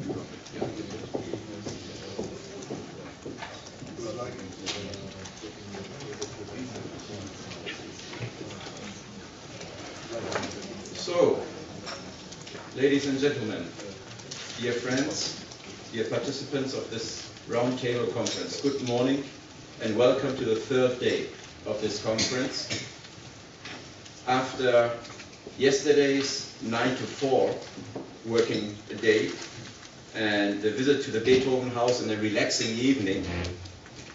So, ladies and gentlemen, dear friends, dear participants of this roundtable conference, good morning and welcome to the third day of this conference. After yesterday's 9 to 4 working day and the visit to the Beethoven House and a relaxing evening,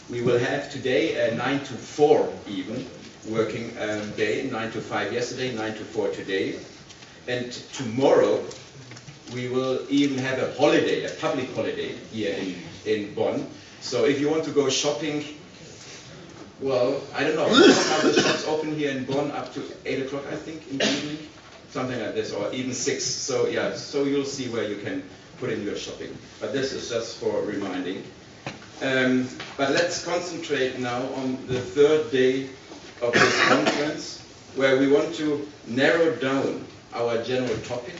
we will have today a 9 to 4 even working day, 9 to 5 yesterday, 9 to 4 today. And tomorrow we will even have a holiday, a public holiday here in Bonn. So if you want to go shopping, well, I don't know, are the shops open here in Bonn up to 8 o'clock, I think, in the evening? Something like this, or even 6. So yeah, so you'll see where you can put in your shopping. But this is just for reminding. But let's concentrate now on the third day of this conference, where we want to narrow down our general topic,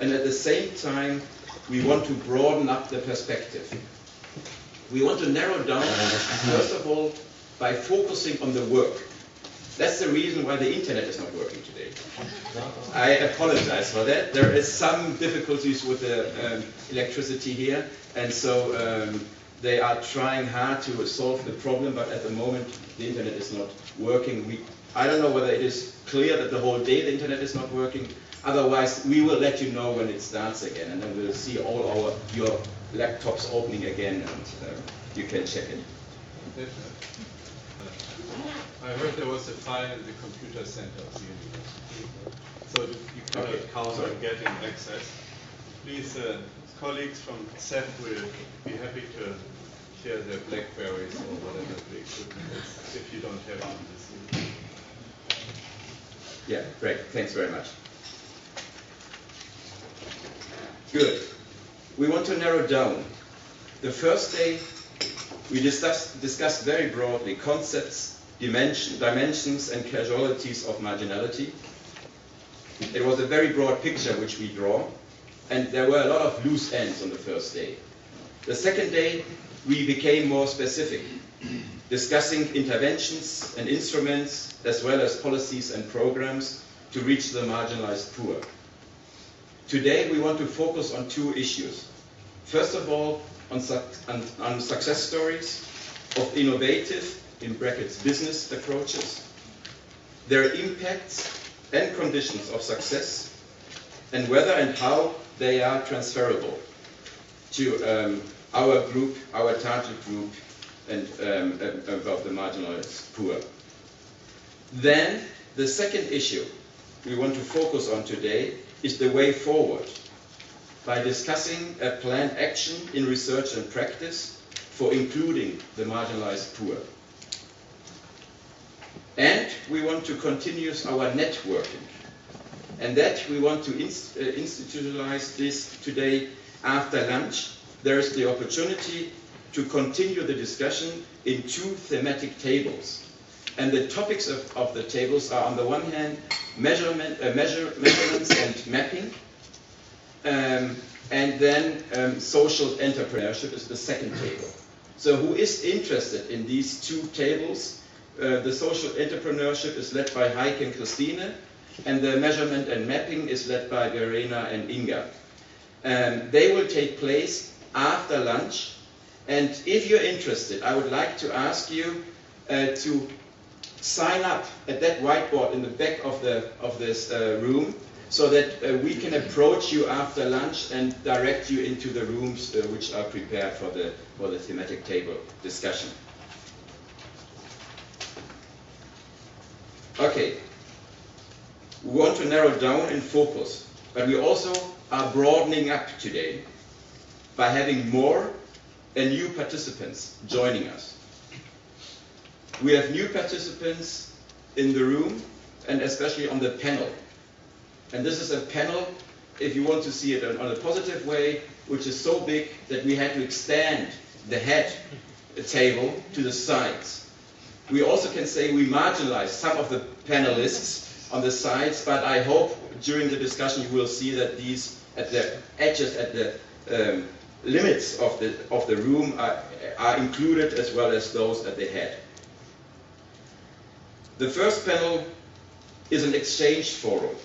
and at the same time we want to broaden up the perspective. We want to narrow down, first of all, by focusing on the work. That's the reason why the internet is not working today. I apologize for that. There is some difficulties with the electricity here, and so they are trying hard to solve the problem, but at the moment the internet is not working. I don't know whether it is clear that the whole day the internet is not working. Otherwise, we will let you know when it starts again, and then we'll see all your laptops opening again, and you can check it. I heard there was a fire in the computer center of the university, so you cannot count on getting access. Please, colleagues from ZEF will be happy to share their Blackberries or whatever the equipment is, if you don't have it in this room. Yeah, great. Thanks very much. Good. We want to narrow down. The first day, we discussed very broadly concepts, dimensions and causalities of marginality. It was a very broad picture which we draw, and there were a lot of loose ends on the first day. The second day, we became more specific, discussing interventions and instruments, as well as policies and programs to reach the marginalized poor. Today, we want to focus on two issues. First of all, on success stories of innovative, in brackets, business approaches, their impacts and conditions of success, and whether and how they are transferable to our group, our target group, and about the marginalized poor. Then, the second issue we want to focus on today is the way forward, by discussing a planned action in research and practice for including the marginalized poor. And we want to continue our networking, and that we want to institutionalize this today after lunch. There is the opportunity to continue the discussion in two thematic tables. And the topics of the tables are, on the one hand, measurements and mapping, and then social entrepreneurship is the second table. So who is interested in these two tables? The social entrepreneurship is led by Heike and Christine, and the measurement and mapping is led by Verena and Inga. They will take place after lunch, and if you're interested, I would like to ask you to sign up at that whiteboard in the back of this room, so that we can approach you after lunch and direct you into the rooms which are prepared for the thematic table discussion. Okay, we want to narrow down and focus, but we also are broadening up today by having more and new participants joining us. We have new participants in the room and especially on the panel. And this is a panel, if you want to see it on a positive way, which is so big that we had to extend the head table to the sides. We also can say we marginalized some of the panelists on the sides, but I hope during the discussion you will see that these, at the edges, at the limits of the room are included, as well as those at the head. The first panel is an exchange forum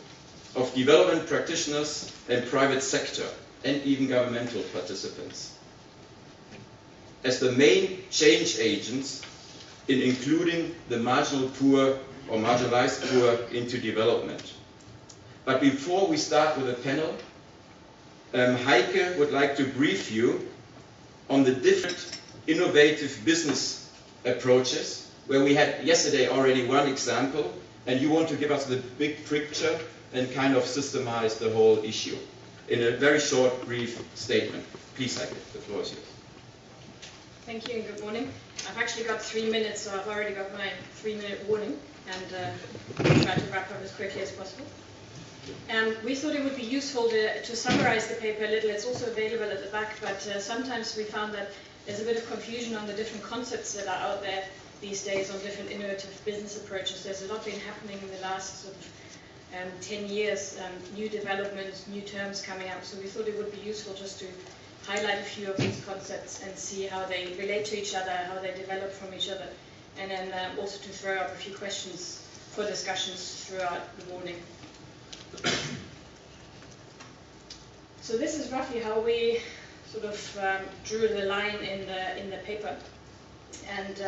of development practitioners and private sector, and even governmental participants, as the main change agents in including the marginal poor or marginalized poor into development. But before we start with the panel, Heike would like to brief you on the different innovative business approaches, where we had yesterday already one example, and you want to give us the big picture and kind of systemize the whole issue in a very short, brief statement. Please, Heike, the floor is yours. Thank you and good morning. I've actually got 3 minutes, so I've already got my 3-minute warning, and I'll try to wrap up as quickly as possible. We thought it would be useful to summarize the paper a little. It's also available at the back, but sometimes we found that there's a bit of confusion on the different concepts that are out there these days on different innovative business approaches. There's a lot been happening in the last sort of 10 years, new developments, new terms coming up, so we thought it would be useful just to highlight a few of these concepts and see how they relate to each other, how they develop from each other, and then also to throw up a few questions for discussions throughout the morning. So this is roughly how we sort of drew the line in the paper, and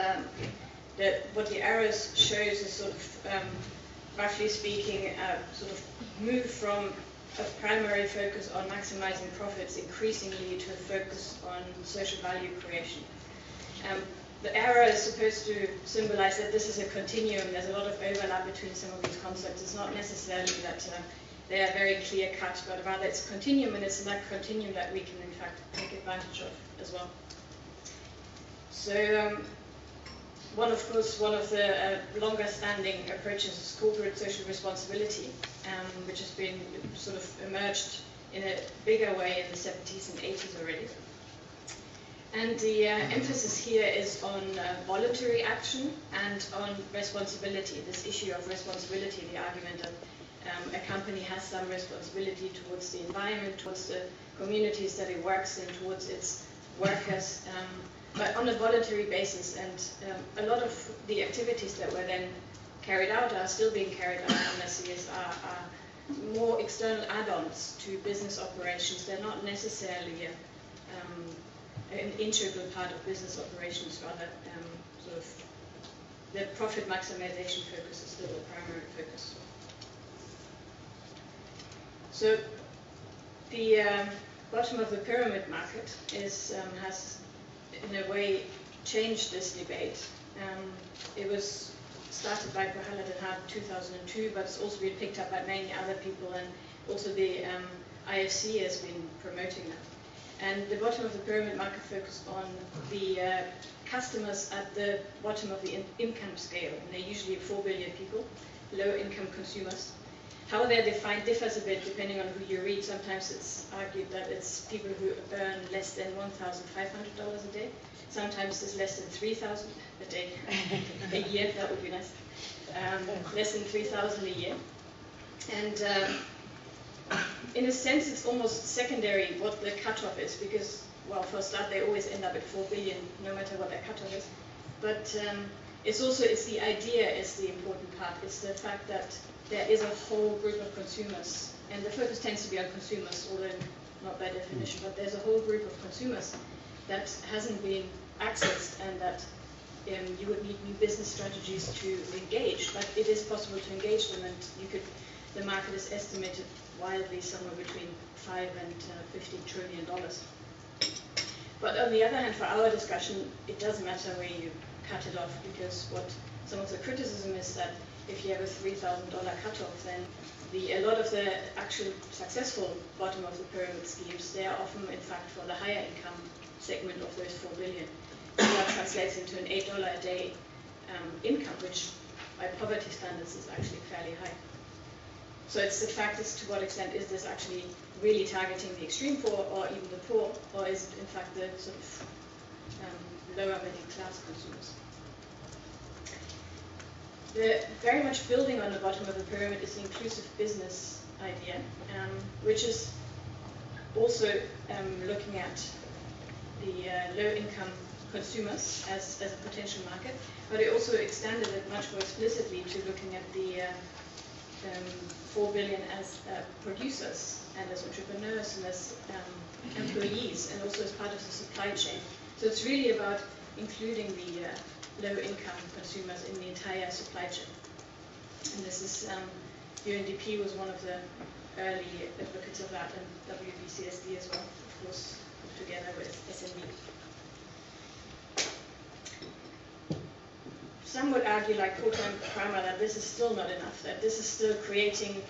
what the arrows shows is sort of roughly speaking, sort of move from a primary focus on maximizing profits increasingly to a focus on social value creation. The arrow is supposed to symbolize that this is a continuum. There's a lot of overlap between some of these concepts. It's not necessarily that they are very clear cut, but rather it's a continuum, and it's in that continuum that we can in fact take advantage of as well. So one of the longer standing approaches is corporate social responsibility, which has been sort of emerged in a bigger way in the 70s and 80s already. And the emphasis here is on voluntary action and on responsibility, this issue of responsibility, the argument that a company has some responsibility towards the environment, towards the communities that it works in, towards its workers, but on a voluntary basis. And a lot of the activities that were then carried out are still being carried out on SCS are more external add-ons to business operations. They're not necessarily an integral part of business operations, rather sort of the profit maximization focus is still the primary focus. So the bottom of the pyramid market has in a way changed this debate. It was started by Prahalad and Hart in 2002, but it's also been picked up by many other people, and also the IFC has been promoting that. And the bottom of the pyramid market focused on the customers at the bottom of the income scale, and they're usually 4 billion people, low-income consumers. How they're defined differs a bit depending on who you read. Sometimes it's argued that it's people who earn less than $1,500 a day. Sometimes it's less than 3,000 a day, a year. That would be nice. Less than 3,000 a year. And in a sense, it's almost secondary what the cutoff is, because, well, for a start, they always end up at 4 billion, no matter what their cutoff is. But it's the idea is the important part. It's the fact that there is a whole group of consumers, and the focus tends to be on consumers, although not by definition, but there's a whole group of consumers that hasn't been accessed, and that you would need new business strategies to engage, but it is possible to engage them, and the market is estimated wildly somewhere between $5 and $50 trillion. But on the other hand, for our discussion, it doesn't matter where you cut it off, because what some of the criticism is that if you have a $3,000 cutoff, then a lot of the actual successful bottom of the pyramid schemes, they are often, in fact, for the higher income segment of those 4 billion. And that translates into an $8 a day income, which by poverty standards is actually fairly high. So it's the fact as to what extent is this actually really targeting the extreme poor or even the poor, or is it in fact the sort of lower middle class consumers. Very much building on the bottom of the pyramid is the inclusive business idea, which is also looking at the low-income consumers as a potential market, but it also extended it much more explicitly to looking at the 4 billion as producers and as entrepreneurs and as employees, and also as part of the supply chain. So it's really about including the low-income consumers in the entire supply chain. And this is, UNDP was one of the early advocates of that, and WBCSD as well, of course, together with SME. Some would argue, like full-time Kramer, that this is still not enough, that this is still creating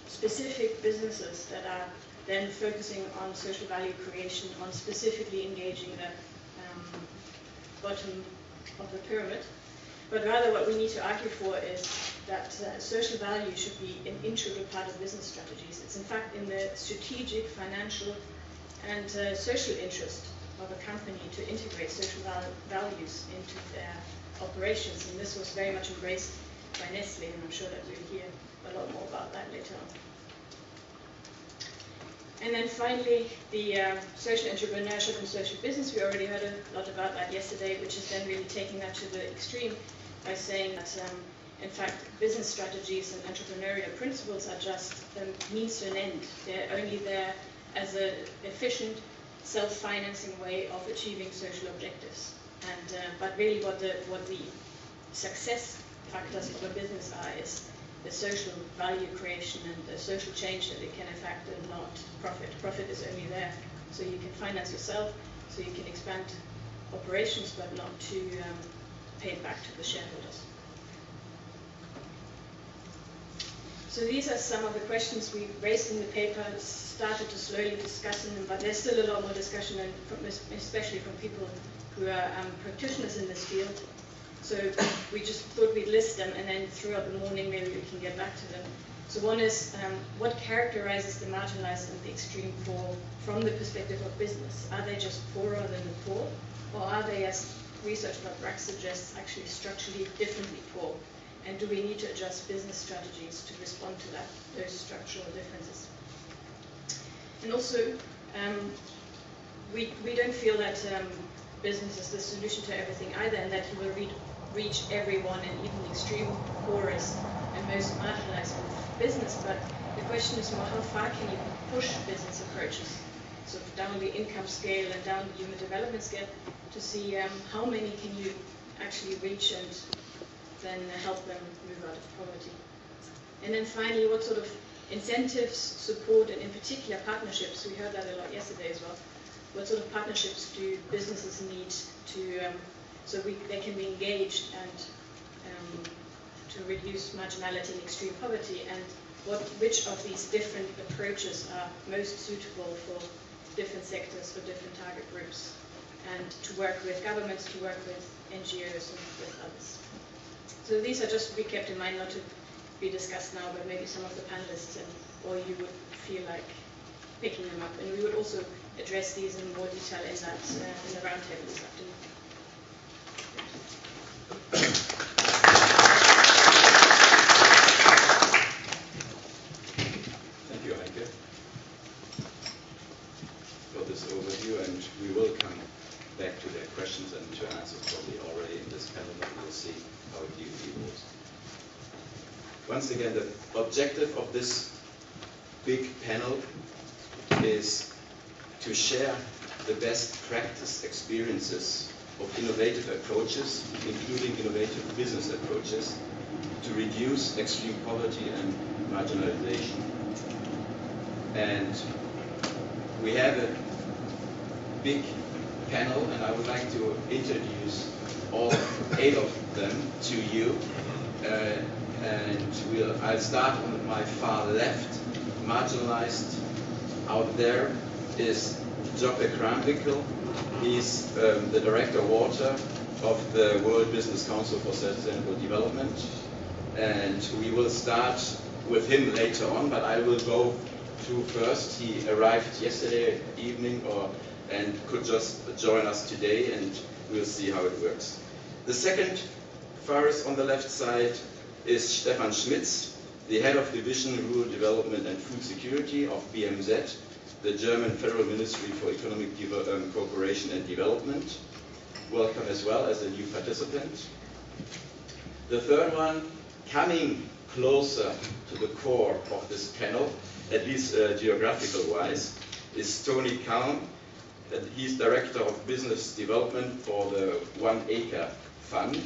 specific businesses that are then focusing on social value creation, on specifically engaging the bottom of the pyramid. But rather what we need to argue for is that social value should be an integral part of business strategies. It's in fact in the strategic, financial, and social interest of a company to integrate social values into their operations, and this was very much embraced by Nestle, and I'm sure that we'll hear a lot more about that later on. And then finally, the social entrepreneurship and social business. We already heard a lot about that yesterday, which is then really taking that to the extreme by saying that, in fact, business strategies and entrepreneurial principles are just a means to an end. They're only there as an efficient, self-financing way of achieving social objectives. And but really, what the success factors of a business are is the social value creation and the social change that it can affect, and not profit. Profit is only there so you can finance yourself, so you can expand operations, but not to pay it back to the shareholders. So these are some of the questions we raised in the paper, started to slowly discuss them, but there's still a lot more discussion, and especially from people who are practitioners in this field. So we just thought we'd list them, and then throughout the morning maybe we can get back to them. So one is, what characterizes the marginalized and the extreme poor from the perspective of business? Are they just poorer than the poor? Or are they, as research by Brack suggests, actually structurally differently poor? And do we need to adjust business strategies to respond to those structural differences? And also, we don't feel that business is the solution to everything either, and that you will reach everyone, and even the extreme poorest and most marginalized with business. But the question is more, how far can you push business approaches, so down the income scale and down the human development scale, to see how many can you actually reach and then help them move out of poverty. And then finally, what sort of incentives, support, and in particular partnerships, we heard that a lot yesterday as well, what sort of partnerships do businesses need to so they can be engaged and to reduce marginality and extreme poverty, and which of these different approaches are most suitable for different sectors, for different target groups, and to work with governments, to work with NGOs, and with others. So these are just to be kept in mind, not to be discussed now, but maybe some of the panelists or you would feel like picking them up. And we would also address these in more detail in the roundtable this afternoon. Thank you, Heike, for this overview, and we will come back to their questions and to answers probably already in this panel, but we'll see how it evolves. Once again, the objective of this big panel is to share the best practice experiences of innovative approaches, including innovative business approaches, to reduce extreme poverty and marginalization. And we have a big panel, and I would like to introduce all 8 of them to you. And I'll start on my far left. Marginalized out there is Joppe Kramwickel. He's the Director of Water of the World Business Council for Sustainable Development. And we will start with him later on, but I will go through first. He arrived yesterday evening and could just join us today, and we'll see how it works. The second farthest on the left side is Stefan Schmitz, the Head of Division Rural Development and Food Security of BMZ. the German Federal Ministry for Economic Cooperation and Development. Welcome as well as a new participant. The third one, coming closer to the core of this panel, at least geographical-wise, is Tony Kahn. He's Director of Business Development for the 1 Acre Fund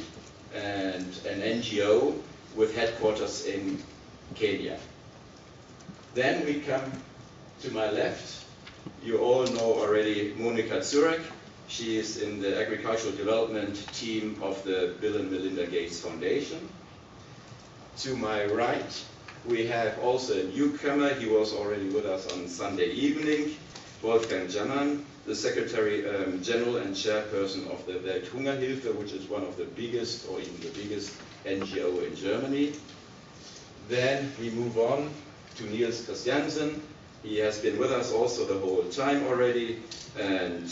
and an NGO with headquarters in Kenya. Then we come to my left. You all know already Monika Zurek. She is in the agricultural development team of the Bill and Melinda Gates Foundation. To my right, we have also a newcomer. He was already with us on Sunday evening, Wolfgang Jammann, the Secretary General and Chairperson of the Welthungerhilfe, which is one of the biggest, or even the biggest, NGO in Germany. Then we move on to Niels Christiansen. He has been with us also the whole time already, and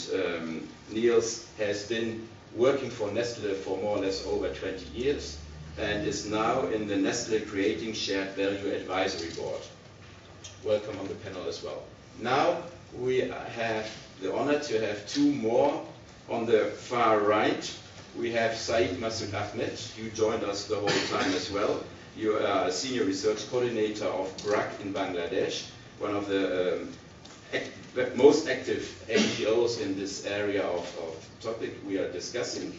Niels has been working for Nestle for more or less over 20 years and is now in the Nestle Creating Shared Value Advisory Board. Welcome on the panel as well. Now we have the honor to have two more. On the far right, we have Saeed Masood Ahmed. You joined us the whole time as well. You are a Senior Research Coordinator of BRAC in Bangladesh, one of the most active NGOs in this area of topic we are discussing.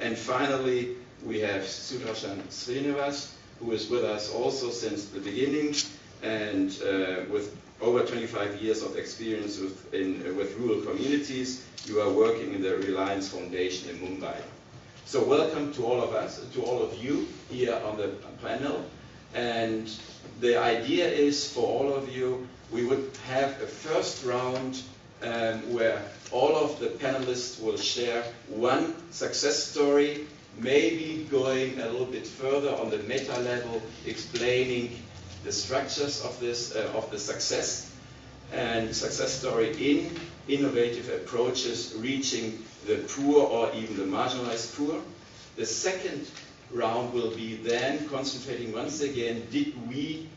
And finally, we have Sudarshan Srinivas, who is with us also since the beginning, and with over 25 years of experience with rural communities. You are working in the Reliance Foundation in Mumbai. So welcome to all of us, to all of you here on the panel. And the idea is for all of you, we would have a first round where all of the panelists will share one success story, maybe going a little bit further on the meta level, explaining the structures of this, of the success and success story in innovative approaches reaching the poor or even the marginalized poor. The second round will be then concentrating once again, did we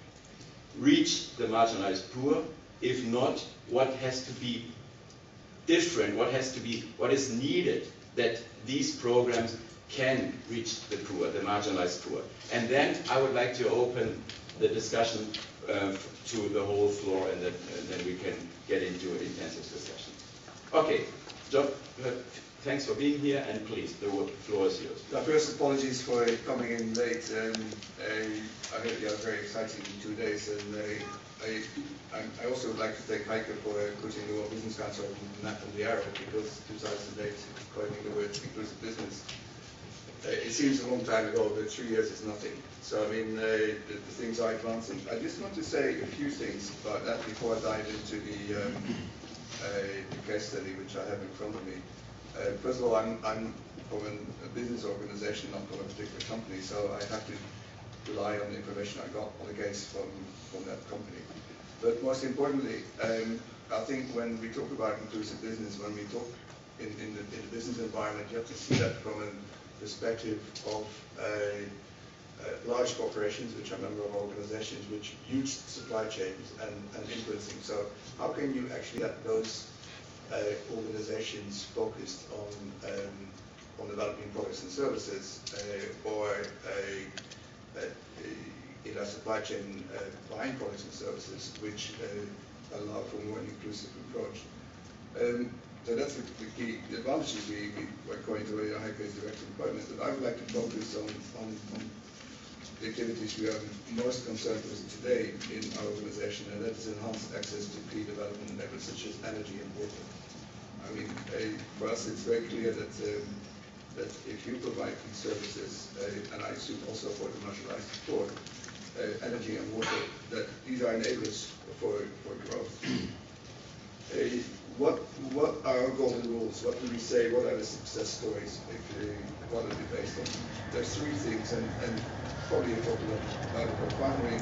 reach the marginalized poor? If not, what has to be different? What is needed that these programs can reach the poor, the marginalized poor? And then I would like to open the discussion to the whole floor, and then we can get into an intensive discussion. Okay, John, thanks for being here, and please, the floor is yours. First, apologies for coming in late. I heard you had a very exciting 2 days, and I also would like to thank Heike for putting the World Business Council on the arrow, because 2008, coining the word inclusive business, it seems a long time ago, but 3 years is nothing. So, I mean, the things are advancing. I just want to say a few things about that before I dive into the case study which I have in front of me. First of all, I'm from a business organization, not from a particular company, so I have to rely on the information I got on the case from that company. But most importantly, I think when we talk about inclusive business, when we talk in the business environment, you have to see that from a perspective of large corporations, which are member of organizations, which huge supply chains and influencing. So how can you actually get those organizations focused on developing products and services, or in a supply chain buying products and services, which allow for a more inclusive approach. So that's the key. The advantages we were going to Heike's direct employment, but I would like to focus on the activities we are most concerned with today in our organization, and that is enhanced access to key development enablers such as energy and water. I mean, for us it's very clear that if you provide these services, and I assume also for the marginalized poor, energy and water, that these are enablers for growth. What are our golden rules? What do we say? What are the success stories? What are they based on? There's three things, and probably you're talking about it, but finally,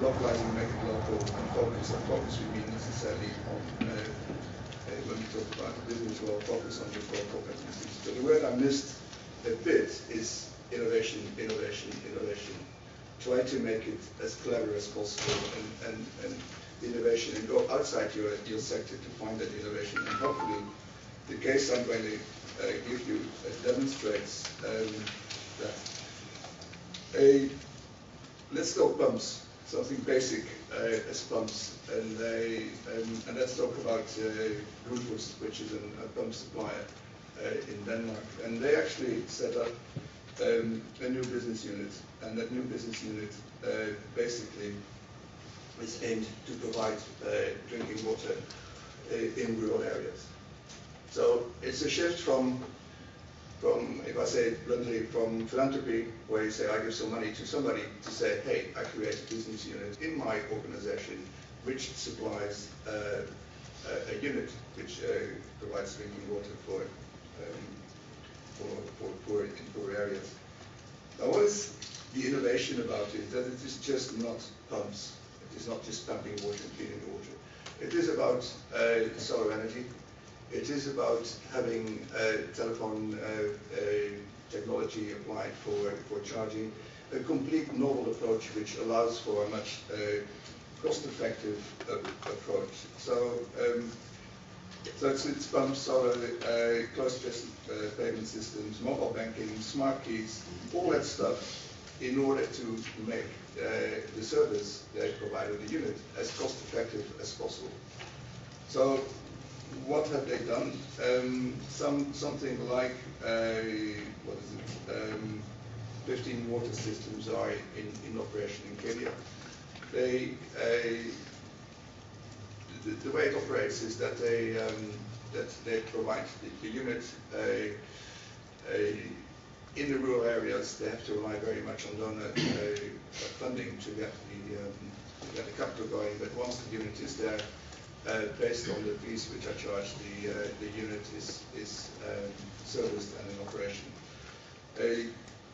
localizing, make it local, and focus. And focus we mean necessarily on, when we talk about the business world, focus on the core competencies. So the word I missed a bit is innovation, innovation, innovation. Try to make it as clever as possible, and innovation and go outside your sector to find that innovation. And hopefully the case I'm going to give you demonstrates that. Let's talk pumps, something basic as pumps, and let's talk about Grundfos, which is a pump supplier in Denmark. And they actually set up a new business unit, and that new business unit basically is aimed to provide drinking water in rural areas. So it's a shift from, if I say it bluntly, from philanthropy, where you say, I give some money to somebody, to say, hey, I create a business unit in my organization which supplies a unit which provides drinking water for poor areas. Now, what is the innovation about it? That it is just not pumps. It is not just pumping water and cleaning the water. It is about solar energy. It is about having telephone technology applied for charging, a complete novel approach which allows for a much cost-effective approach. So, it's pumps, solar, closed payment systems, mobile banking, smart keys, all that stuff in order to make the service they provide with the unit as cost-effective as possible. So, what have they done? Something like 15 water systems are in operation in Kenya. The way it operates is that they provide the unit in the rural areas. They have to rely very much on donor funding to get the capital going. But once the unit is there, based on the fees which are charged, the unit is serviced and in operation.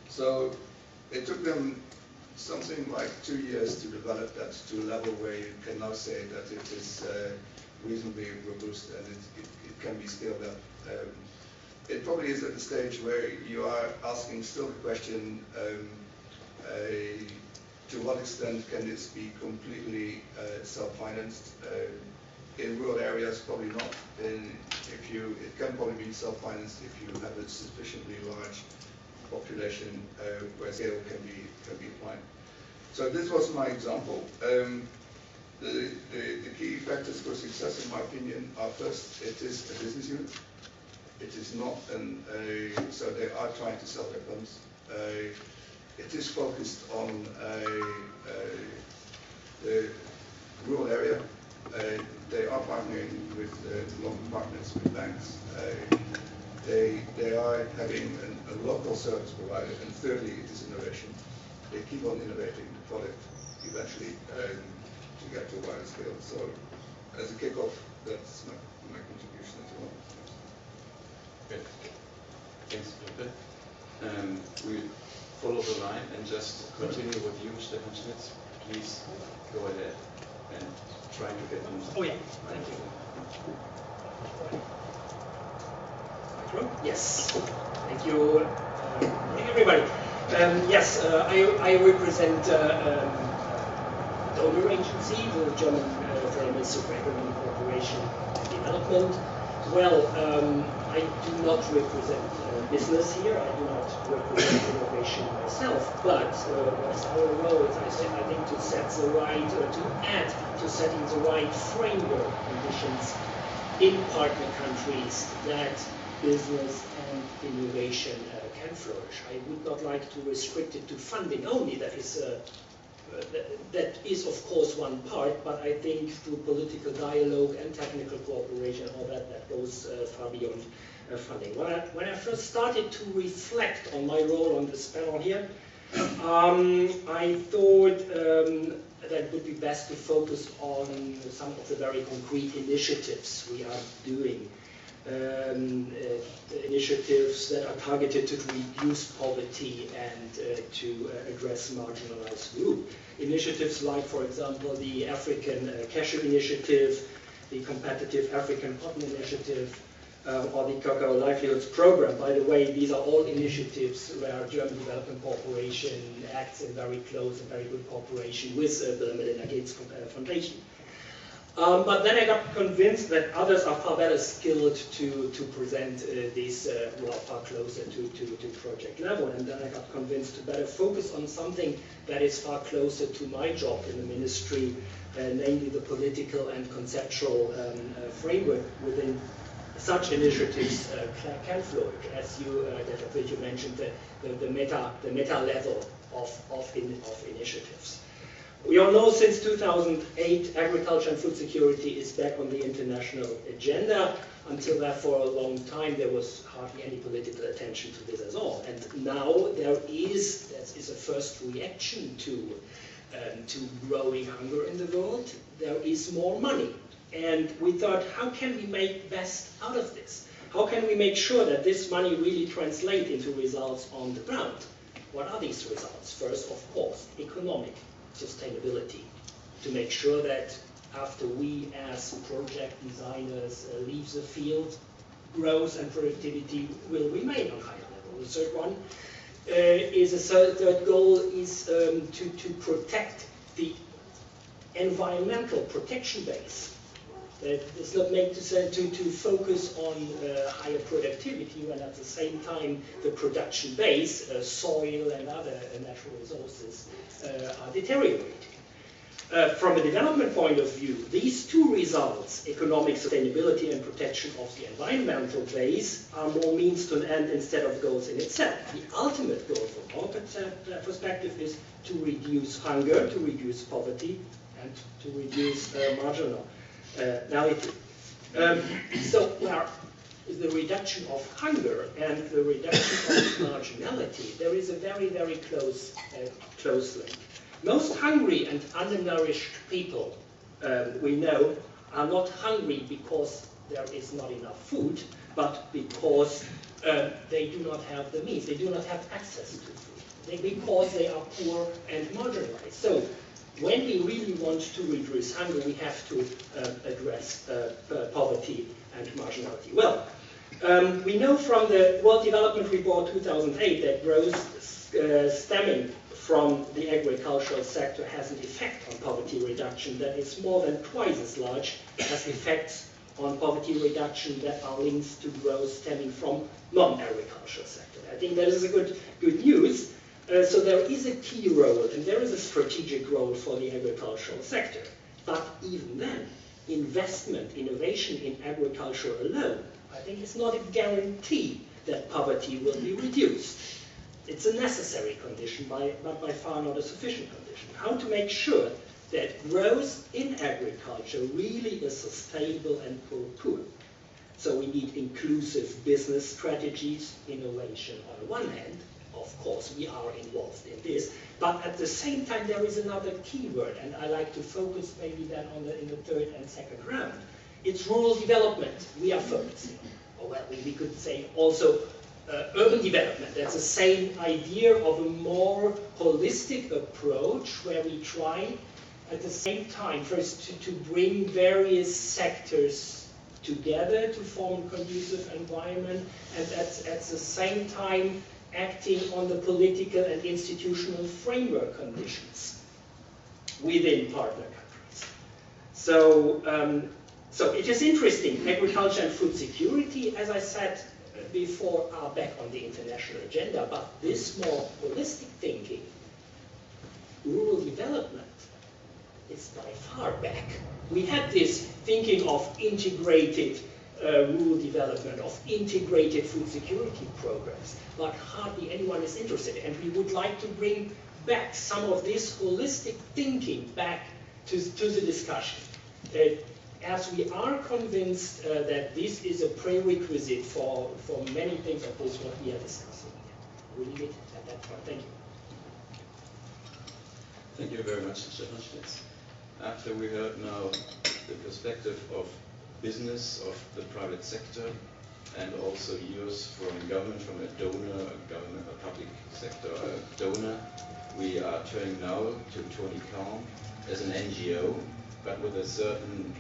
So it took them something like 2 years to develop that to a level where you can now say that it is reasonably robust and it can be scaled up. It probably is at the stage where you are asking still the question, to what extent can this be completely self-financed? In rural areas, probably not. It can probably be self-financed if you have a sufficiently large population where scale can be applied. So this was my example. The key factors for success, in my opinion, are first, it is a business unit. It is not so they are trying to sell their pumps. It is focused on the rural area. They are partnering with local partners, with banks. They are having a local service provider, and thirdly, it is innovation. They keep on innovating the product eventually to get to a wider scale. So, as a kickoff, that's my contribution as well. Good. Thanks, Peter. We'll follow the line and just continue with you, Stefan Schmitz. Please go ahead and try to get on. Oh, yeah. Thank you. Yes. Thank you. Good morning, everybody. Yes, I represent the donor agency, the German Federal Ministry for Economic Cooperation and Development. Well, I do not represent business here. I do not represent innovation myself. But what is our role? As I said, I think to set the right, to add to setting the right framework conditions in partner countries that business and innovation can flourish. I would not like to restrict it to funding only. That is of course one part, but I think through political dialogue and technical cooperation, all that goes far beyond funding. When I first started to reflect on my role on this panel here, I thought that it would be best to focus on some of the very concrete initiatives we are doing. Initiatives that are targeted to reduce poverty and to address marginalized groups. Initiatives like, for example, the African Cashew Initiative, the Competitive African Cotton Initiative, or the Cocoa Livelihoods Program. By the way, these are all initiatives where German Development Corporation acts in very close and very good cooperation with the Melinda Gates Foundation. But then I got convinced that others are far better skilled to present this who are far closer to project level. And then I got convinced to better focus on something that is far closer to my job in the ministry, namely the political and conceptual framework within such initiatives can flourish, as you mentioned, the meta level of initiatives. We all know since 2008, agriculture and food security is back on the international agenda. Until that, for a long time, there was hardly any political attention to this at all. And now that is a first reaction to growing hunger in the world. There is more money. And we thought, how can we make best out of this? How can we make sure that this money really translates into results on the ground? What are these results? First, of course, economic sustainability, to make sure that after we as project designers leave the field, growth and productivity will remain on higher level. The third one third goal is to protect the environmental protection base. That does not make sense to focus on higher productivity when at the same time the production base, soil and other natural resources are deteriorating. From a development point of view, these two results, economic sustainability and protection of the environmental base, are more means to an end instead of goals in itself. The ultimate goal from our perspective is to reduce hunger, to reduce poverty, and to reduce marginality. So where is the reduction of hunger and the reduction of marginality, there is a very, very close link. Most hungry and undernourished people we know are not hungry because there is not enough food, but because they do not have the means, they do not have access to food, because they are poor and marginalized. So when we really want to reduce hunger, we have to address poverty and marginality. Well, we know from the World Development Report 2008 that growth stemming from the agricultural sector has an effect on poverty reduction that is more than twice as large as effects on poverty reduction that are linked to growth stemming from non-agricultural sector. I think that is a good news. So there is a key role and there is a strategic role for the agricultural sector. But even then, investment, innovation in agriculture alone, I think is not a guarantee that poverty will be reduced. It's a necessary condition, but by far not a sufficient condition. How to make sure that growth in agriculture really is sustainable and poor. So we need inclusive business strategies, innovation on the one hand. Of course, we are involved in this, but at the same time, there is another key word, and I like to focus maybe then on in the third and second round. It's rural development we are focusing on. Or well, we could say also urban development. That's the same idea of a more holistic approach where we try at the same time first to bring various sectors together to form a conducive environment, and at the same time acting on the political and institutional framework conditions within partner countries. So it is interesting. Agriculture and food security, as I said before, are back on the international agenda, but this more holistic thinking, rural development, is by far back. We had this thinking of integrated rural development, of integrated food security programs, but hardly anyone is interested. And we would like to bring back some of this holistic thinking back to the discussion. As we are convinced that this is a prerequisite for many things of this what we are discussing. We'll leave it at that point. Thank you. Thank you very much, Stefan Spitz. After we heard now the perspective of business, of the private sector, and also yours from government, from a donor, a public sector donor, we are turning now to Tony Kahn as an NGO, but with a certain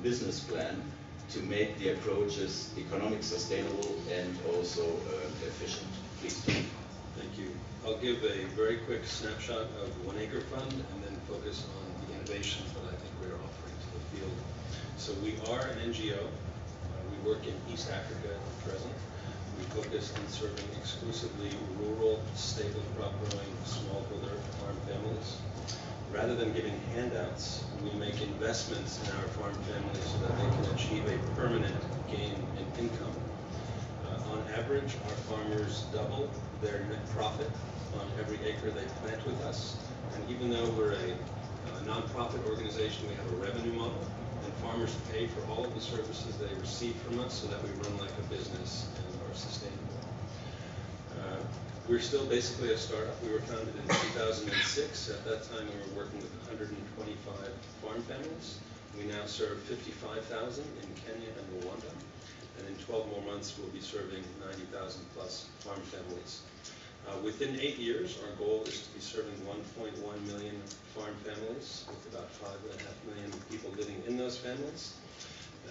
business plan to make the approaches economic, sustainable, and also efficient. Please, Tony. Thank you. I'll give a very quick snapshot of the One Acre Fund and then focus on the innovations that I think we are offering to the field. So we are an NGO. We work in East Africa at present. We focus on serving exclusively rural, stable crop growing smallholder farm families. Rather than giving handouts, we make investments in our farm families so that they can achieve a permanent gain in income. On average, our farmers double their net profit on every acre they plant with us. And even though we're a non-profit organization, we have a revenue model, and farmers pay for all of the services they receive from us so that we run like a business and are sustainable. We're still basically a startup. We were founded in 2006. At that time, we were working with 125 farm families. We now serve 55,000 in Kenya and Rwanda. And in 12 more months, we'll be serving 90,000 plus farm families. Within 8 years, our goal is to be serving 1.1 million farm families with about 5.5 million people living in those families,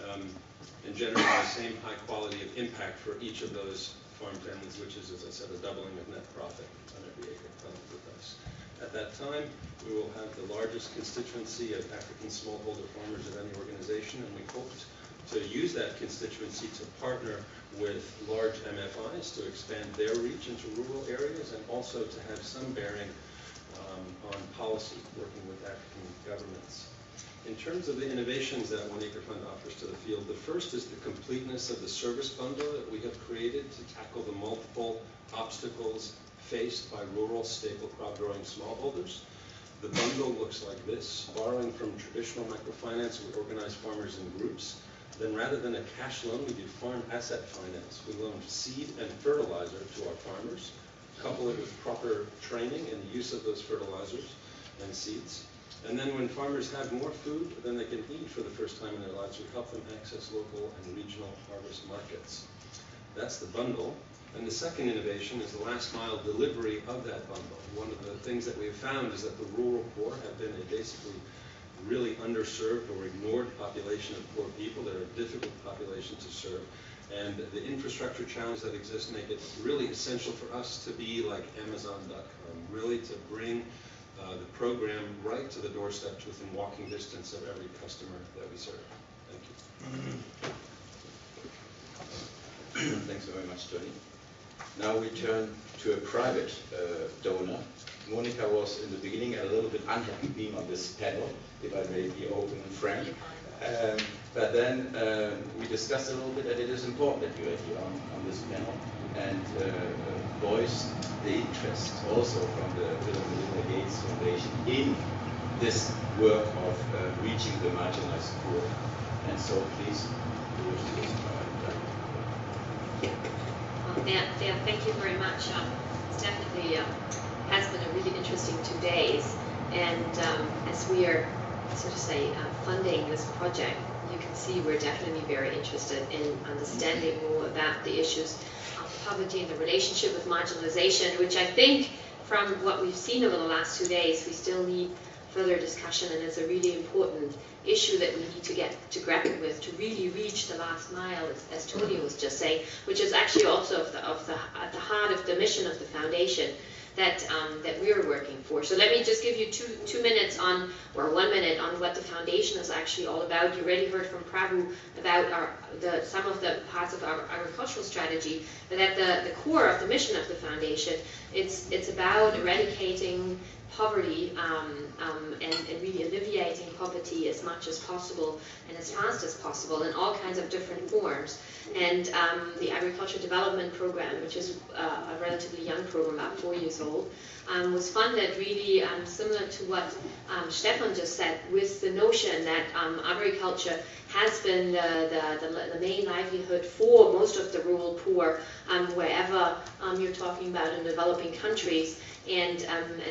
and generating the same high quality of impact for each of those farm families, which is, as I said, a doubling of net profit on every acre planted with us. At that time, we will have the largest constituency of African smallholder farmers of any organization, and we hope to use that constituency to partner with large MFIs to expand their reach into rural areas, and also to have some bearing on policy, working with African governments. In terms of the innovations that One Acre Fund offers to the field, the first is the completeness of the service bundle that we have created to tackle the multiple obstacles faced by rural staple crop growing smallholders. The bundle looks like this. Borrowing from traditional microfinance, we organize farmers in groups. Then rather than a cash loan, we do farm asset finance. We loan seed and fertilizer to our farmers, couple it with proper training in the use of those fertilizers and seeds. And then when farmers have more food than they can eat for the first time in their lives, we help them access local and regional harvest markets. That's the bundle. And the second innovation is the last mile delivery of that bundle. One of the things that we have found is that the rural poor have been a basically really underserved or ignored population of poor people. They're a difficult population to serve. And the infrastructure challenges that exist make it really essential for us to be like Amazon.com, really to bring the program right to the doorstep within walking distance of every customer that we serve. Thank you. Thanks very much, Tony. Now we turn to a private donor. Monica was in the beginning a little bit unhappy being on this panel, if I may be open and frank. But then we discussed a little bit that it is important that you are here on this panel and voice the interest also from the Bill and Melinda Gates Foundation in this work of reaching the marginalized poor. And so please, Dan, thank you very much. It's definitely has been a really interesting 2 days, and as we are, so to say, funding this project, you can see we're definitely very interested in understanding more about the issues of poverty and the relationship with marginalization, which I think, from what we've seen over the last 2 days, we still need further discussion, and it's a really important issue that we need to get to grapple with to really reach the last mile, as Tony was just saying, which is actually also at the heart of the mission of the foundation that we're working for. So let me just give you two minutes on, or 1 minute on what the foundation is actually all about. You already heard from Prabhu about some of the parts of our agricultural strategy, but at the core of the mission of the foundation, it's about eradicating poverty and really alleviating poverty as much as possible and as fast as possible in all kinds of different forms. And the Agriculture Development Program, which is a relatively young program, about 4 years old, was funded really similar to what Stefan just said, with the notion that agriculture has been the main livelihood for most of the rural poor, wherever you're talking about in developing countries. And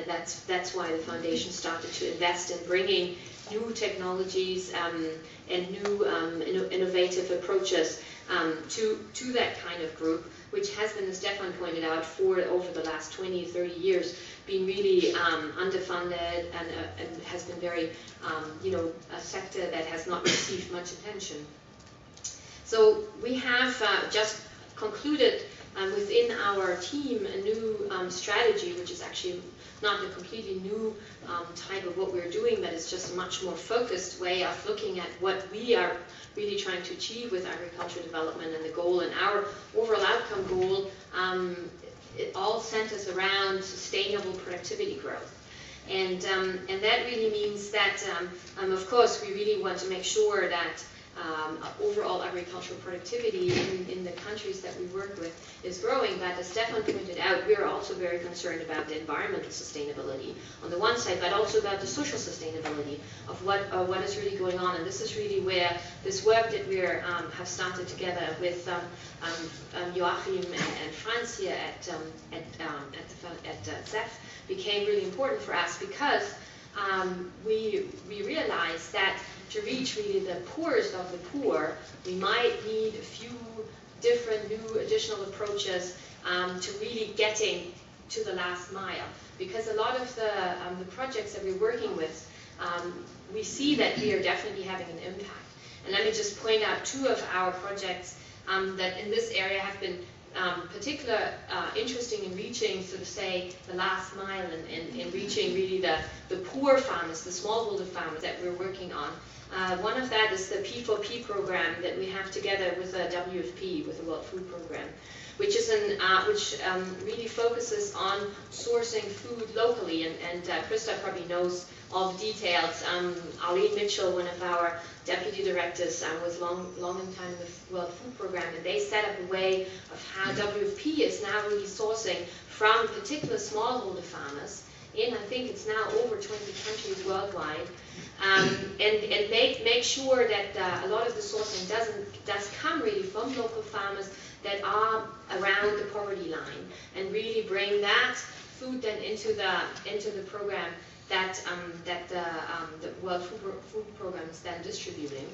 that's why the foundation started to invest in bringing new technologies and new innovative approaches to that kind of group, which has been, as Stefan pointed out, over the last 20, 30 years, been really underfunded and has been very, a sector that has not received much attention. So we have just concluded within our team a new strategy, which is actually not a completely new type of what we're doing, but it's just a much more focused way of looking at what we are really trying to achieve with agricultural development and the goal. And our overall outcome goal, it all centers around sustainable productivity growth. And that really means that, of course, we really want to make sure that overall agricultural productivity in the countries that we work with is growing, but as Stefan pointed out, we are also very concerned about the environmental sustainability on the one side, but also about the social sustainability of what is really going on. And this is really where this work that we have started together with Joachim and Franz here at ZEF became really important for us, because we realized that to reach really the poorest of the poor, we might need a few different new additional approaches to really getting to the last mile. Because a lot of the projects that we're working with, we see that we are definitely having an impact. And let me just point out two of our projects that in this area have been particularly interesting in reaching, so to say, the last mile and reaching really the poor farmers, the smallholder farmers that we're working on. One of that is the P4P program that we have together with the WFP, with the World Food Program, which is which really focuses on sourcing food locally. And Krista probably knows all the details. Arlene Mitchell, one of our deputy directors, was long in time with World Food Program, and they set up a way of how WFP is now really sourcing from particular smallholder farmers in, I think it's now over 20 countries worldwide, and make sure that a lot of the sourcing does come really from local farmers that are around the poverty line, and really bring that food then into the program that the World Food Program is then distributing.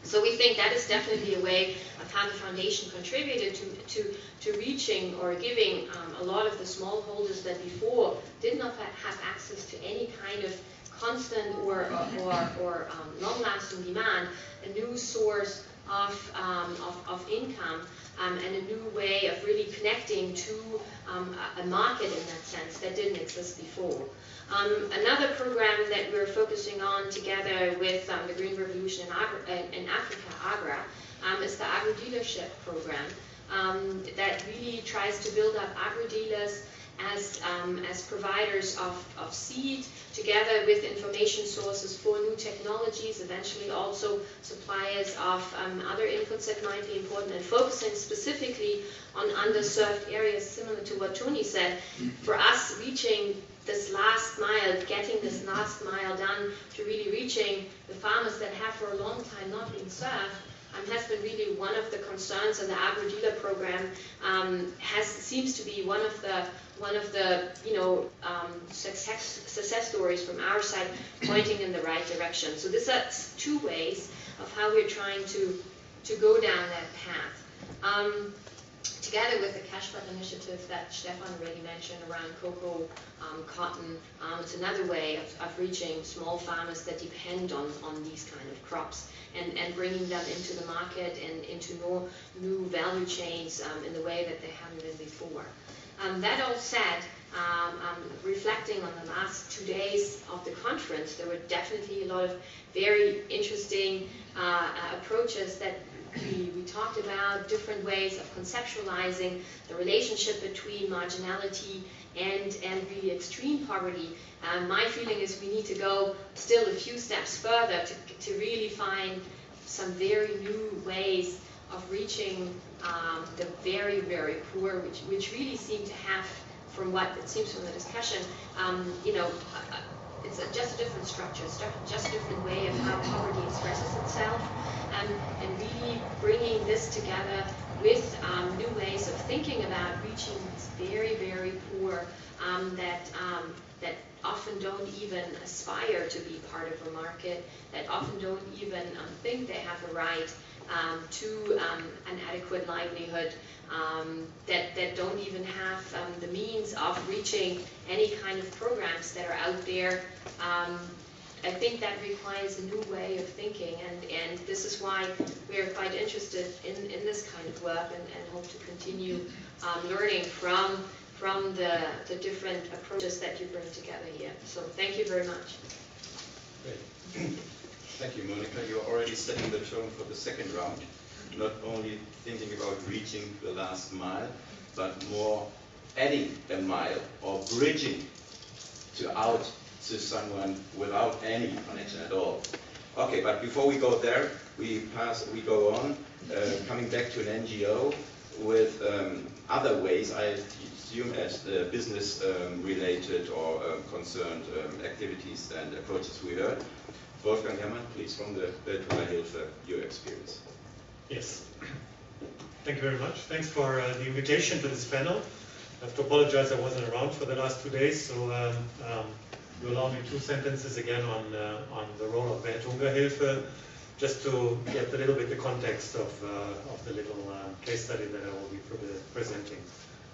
So we think that is definitely a way of how the foundation contributed to reaching or giving a lot of the smallholders that before did not have access to any kind of constant or long-lasting demand, a new source of income and a new way of really connecting to a market in that sense that didn't exist before. Another program that we're focusing on together with the Green Revolution in Africa, AGRA, is the agro-dealership program that really tries to build up agro-dealers as providers of seed, together with information sources for new technologies, eventually also suppliers of other inputs that might be important, and focusing specifically on underserved areas, similar to what Tony said. For us, reaching this last mile, getting this last mile done to really reaching the farmers that have for a long time not been served, has been really one of the concerns, and the agro-dealer program seems to be one of the success stories from our side, pointing in the right direction. So these are two ways of how we're trying to go down that path. Together with the cash flow initiative that Stefan already mentioned around cocoa, cotton, it's another way of reaching small farmers that depend on these kind of crops, and bringing them into the market and into new value chains in the way that they haven't been before. That all said, reflecting on the last 2 days of the conference, there were definitely a lot of very interesting approaches that we talked about, different ways of conceptualizing the relationship between marginality and really extreme poverty. My feeling is we need to go still a few steps further to really find some very new ways of reaching the very, very poor, which really seem to have, from what it seems from the discussion, it's just a different structure, just a different way of how poverty expresses itself, and really bringing this together with new ways of thinking about reaching these very, very poor that often don't even aspire to be part of a market, that often don't even think they have a right to an adequate livelihood, that don't even have the means of reaching any kind of programs that are out there I think that requires a new way of thinking, and this is why we are quite interested in this kind of work, and hope to continue learning from the different approaches that you bring together here. So thank you very much. Great. Thank you, Monica. You're already setting the tone for the second round. Not only thinking about reaching the last mile, but more adding a mile or bridging out to someone without any connection at all. Okay, but before we go there, we go on, coming back to an NGO with other ways, I assume as business related or concerned activities and approaches we heard. Wolfgang Herrmann, please, from the Welthungerhilfe, your experience. Yes. Thank you very much. Thanks for the invitation to this panel. I have to apologize I wasn't around for the last 2 days, so you allow me 2 sentences again on the role of Welthungerhilfe, just to get a little bit the context of the little case study that I will be presenting.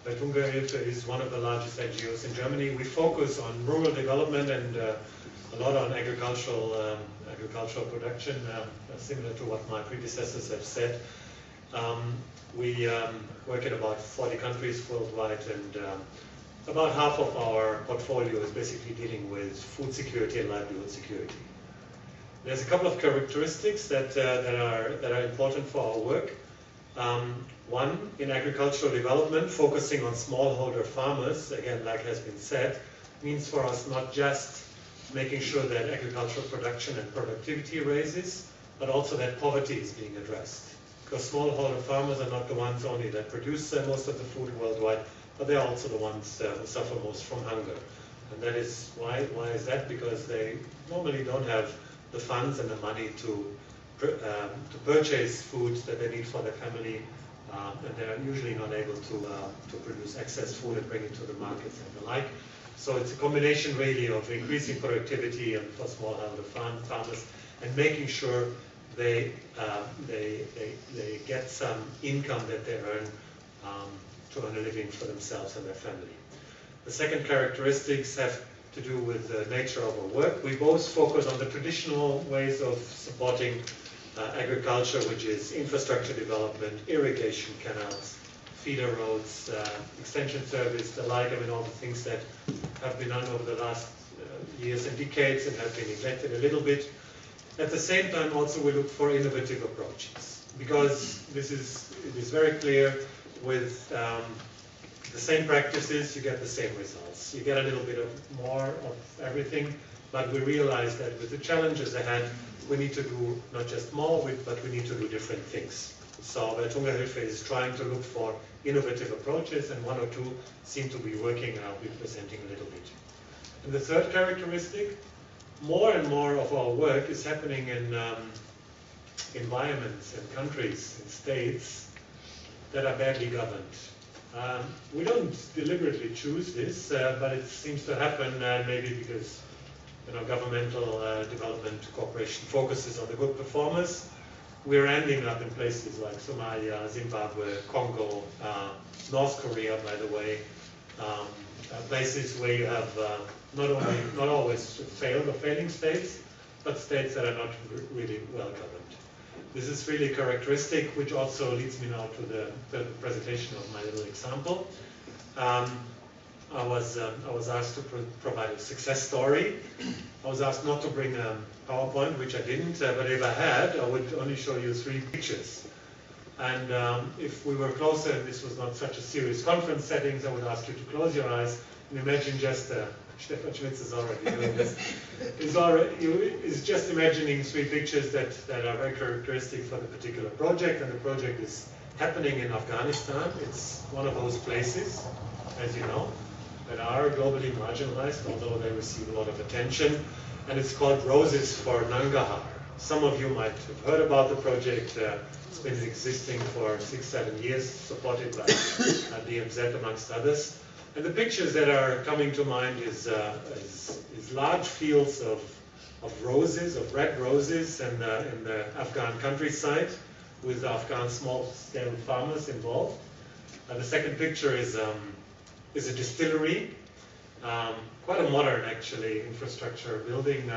Welthungerhilfe is one of the largest NGOs in Germany. We focus on rural development and a lot on agricultural production, similar to what my predecessors have said. We work in about 40 countries worldwide, and about half of our portfolio is basically dealing with food security and livelihood security. There's a couple of characteristics that are important for our work. One, in agricultural development, focusing on smallholder farmers, again, like has been said, means for us not just making sure that agricultural production and productivity raises, but also that poverty is being addressed. Because smallholder farmers are not the ones only that produce most of the food worldwide, but they're also the ones who suffer most from hunger. And that is why is that? Because they normally don't have the funds and the money to purchase foods that they need for their family, and they're usually not able to produce excess food and bring it to the markets and the like. So it's a combination really of increasing productivity and for smallholder farmers and making sure they get some income that they earn to earn a living for themselves and their family. The second characteristics have to do with the nature of our work. We both focus on the traditional ways of supporting agriculture, which is infrastructure development, irrigation canals, feeder roads, extension service, the like, I mean all the things that have been done over the last years and decades and have been neglected a little bit. At the same time also we look for innovative approaches, because it is very clear with the same practices you get the same results. You get a little bit more of everything, but we realize that with the challenges ahead we need to do not just more, but we need to do different things. So Welthungerhilfe is trying to look for innovative approaches, and 1 or 2 seem to be working, and I'll be presenting a little bit. And the third characteristic, more and more of our work is happening in environments and countries and states that are badly governed. We don't deliberately choose this, but it seems to happen maybe because governmental development cooperation focuses on the good performers. We're ending up in places like Somalia, Zimbabwe, Congo, North Korea, by the way, places where you have not always failed or failing states, but states that are not really well governed. This is really characteristic, which also leads me now to the presentation of my little example. I was asked to provide a success story. I was asked not to bring a PowerPoint, which I didn't, but if I had, I would only show you 3 pictures. And if we were closer and this was not such a serious conference settings, I would ask you to close your eyes and imagine just, Stefan Schmitz is already doing this, is just imagining 3 pictures that are very characteristic for the particular project, and the project is happening in Afghanistan. It's one of those places, as you know, that are globally marginalized, although they receive a lot of attention, and it's called Roses for Nangarhar. Some of you might have heard about the project. It's been existing for 6-7 years, supported by DMZ amongst others. And the pictures that are coming to mind is large fields of roses, of red roses, and in the Afghan countryside, with Afghan small-scale farmers involved. The second picture is a distillery, quite a modern, actually, infrastructure building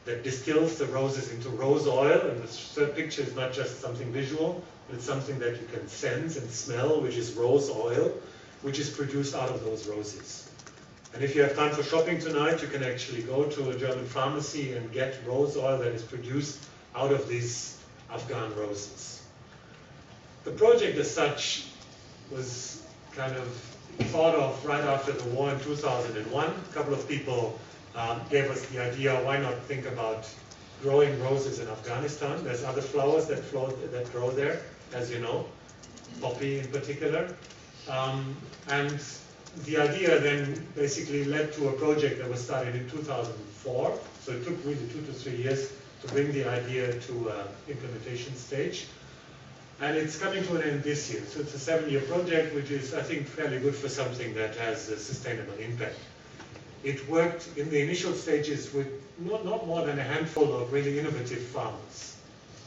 that distills the roses into rose oil. And the third picture is not just something visual, but it's something that you can sense and smell, which is rose oil, which is produced out of those roses. And if you have time for shopping tonight, you can actually go to a German pharmacy and get rose oil that is produced out of these Afghan roses. The project as such was kind of thought of right after the war in 2001. A couple of people gave us the idea, why not think about growing roses in Afghanistan? There's other flowers that grow there, as you know, poppy in particular. And the idea then basically led to a project that was started in 2004. So it took really 2 to 3 years to bring the idea to implementation stage. And it's coming to an end this year. So it's a 7-year project, which is, I think, fairly good for something that has a sustainable impact. It worked in the initial stages with not more than a handful of really innovative farmers.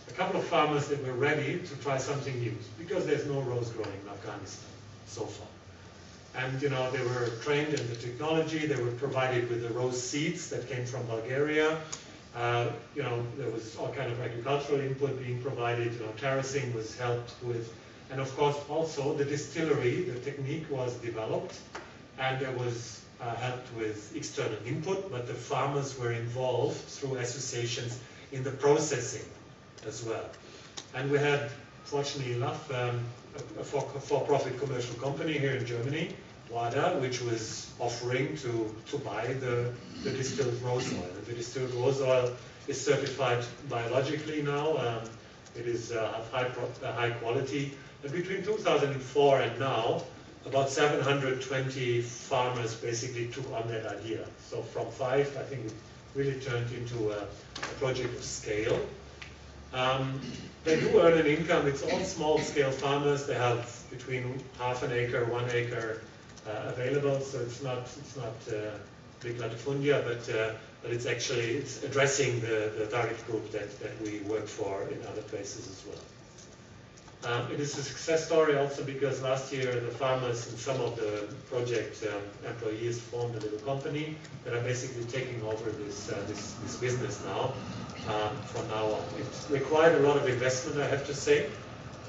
A couple of farmers that were ready to try something new, because there's no rose growing in Afghanistan so far. And they were trained in the technology. They were provided with the rose seeds that came from Bulgaria. There was all kind of agricultural input being provided. Terracing was helped with, and of course also the distillery. The technique was developed, and there was helped with external input. But the farmers were involved through associations in the processing as well. And we had, fortunately enough, a for-profit commercial company here in Germany, WADA, which was offering to buy the distilled rose oil. And the distilled rose oil is certified biologically now. It is of high quality. And between 2004 and now, about 720 farmers basically took on that idea. So from 5, I think it really turned into a project of scale. They do earn an income. It's all small-scale farmers. They have between half an acre, 1 acre available. So it's not big latifundia, but it's addressing the target group that we work for in other places as well. It is a success story also because last year the farmers and some of the project employees formed a little company that are basically taking over this business now. From now on. It required a lot of investment, I have to say.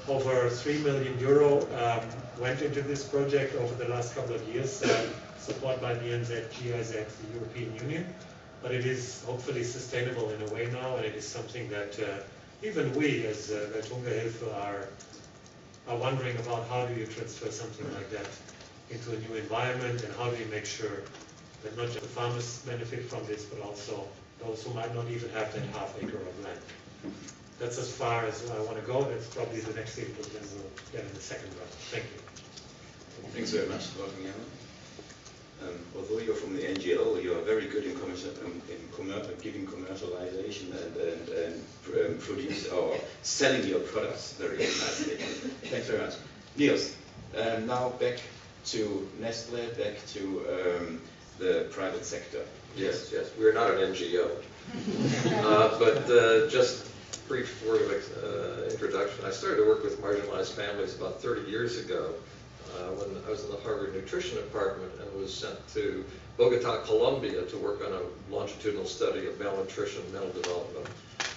Over 3 million euro went into this project over the last couple of years, supported by BNZ, GIZ, the European Union. But it is hopefully sustainable in a way now, and it is something that even we as Welthungerhilfe are wondering about. How do you transfer something like that into a new environment, and how do you make sure that not just the farmers benefit from this, but also those who might not even have that half acre of land. That's as far as I want to go. That's probably the next input, and we'll get in the second round. Thank you. Thanks very much, Wolfgang. Although you're from the NGO, you are very good in giving commercialization and produce or selling your products very nicely. Thanks very much. Niels, now back to Nestle, back to the private sector. Yes, we're not an NGO. But just brief word of introduction. I started to work with marginalized families about 30 years ago when I was in the Harvard Nutrition Department and was sent to Bogota, Colombia to work on a longitudinal study of malnutrition and mental development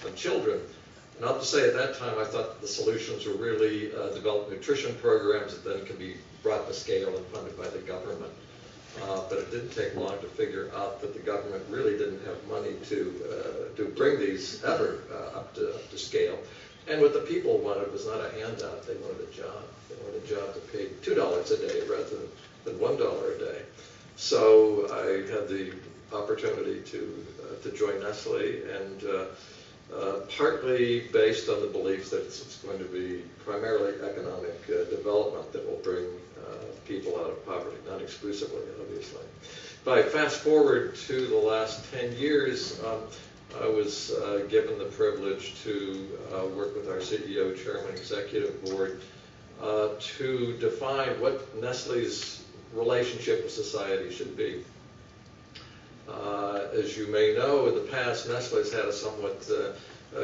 of children. And I'll have to say at that time I thought the solutions were really develop nutrition programs that then can be brought to scale and funded by the government. But it didn't take long to figure out that the government really didn't have money to bring these ever up to scale. And what the people wanted was not a handout, they wanted a job. They wanted a job that paid $2 a day rather than $1 a day. So I had the opportunity to join Nestle, and partly based on the belief that it's going to be primarily economic development that will bring people out of poverty, not exclusively, obviously. But I fast forward to the last 10 years, I was given the privilege to work with our CEO, Chairman, Executive Board to define what Nestle's relationship with society should be. As you may know, in the past, Nestle's had a somewhat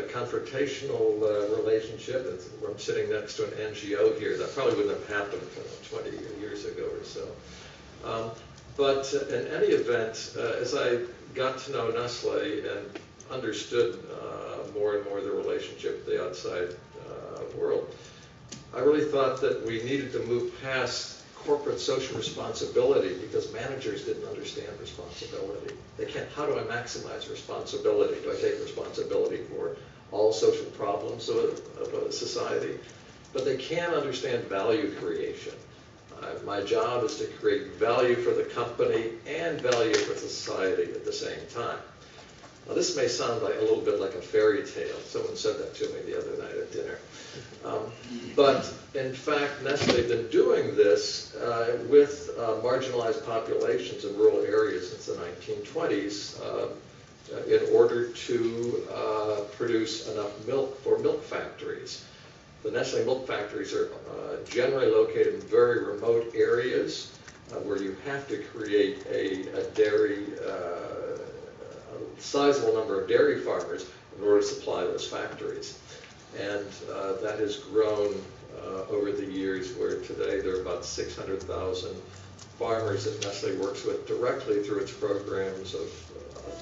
confrontational relationship. I'm sitting next to an NGO here. That probably wouldn't have happened 20 years ago or so. But in any event, as I got to know Nestle and understood more and more the relationship with the outside world, I really thought that we needed to move past corporate social responsibility because managers didn't understand responsibility. They can't, how do I maximize responsibility? Do I take responsibility for all social problems of a society? But they can't understand value creation. My job is to create value for the company and value for society at the same time. Now, this may sound like a little bit like a fairy tale. Someone said that to me the other night at dinner. But in fact, Nestle has been doing this with marginalized populations in rural areas since the 1920s in order to produce enough milk for milk factories. The Nestle milk factories are generally located in very remote areas where you have to create a dairy, a sizable number of dairy farmers in order to supply those factories. And that has grown over the years, where today there are about 600,000 farmers that Nestle works with directly through its programs of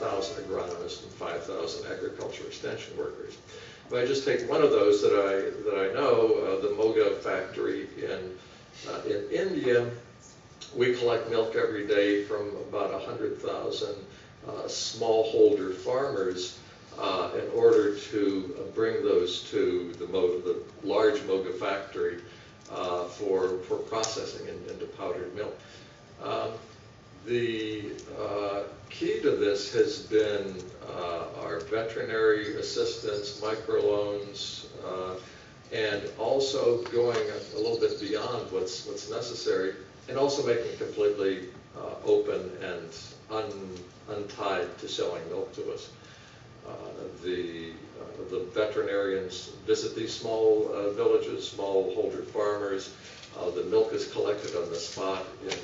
1,000 agronomists and 5,000 agriculture extension workers. If I just take one of those that I know, the Moga factory in India, we collect milk every day from about 100,000 smallholder farmers in order to bring those to the large Moga factory for processing into powdered milk. The key to this has been our veterinary assistance, microloans, and also going a little bit beyond what's necessary, and also making it completely open and untied to selling milk to us. The veterinarians visit these small villages, smallholder farmers. The milk is collected on the spot in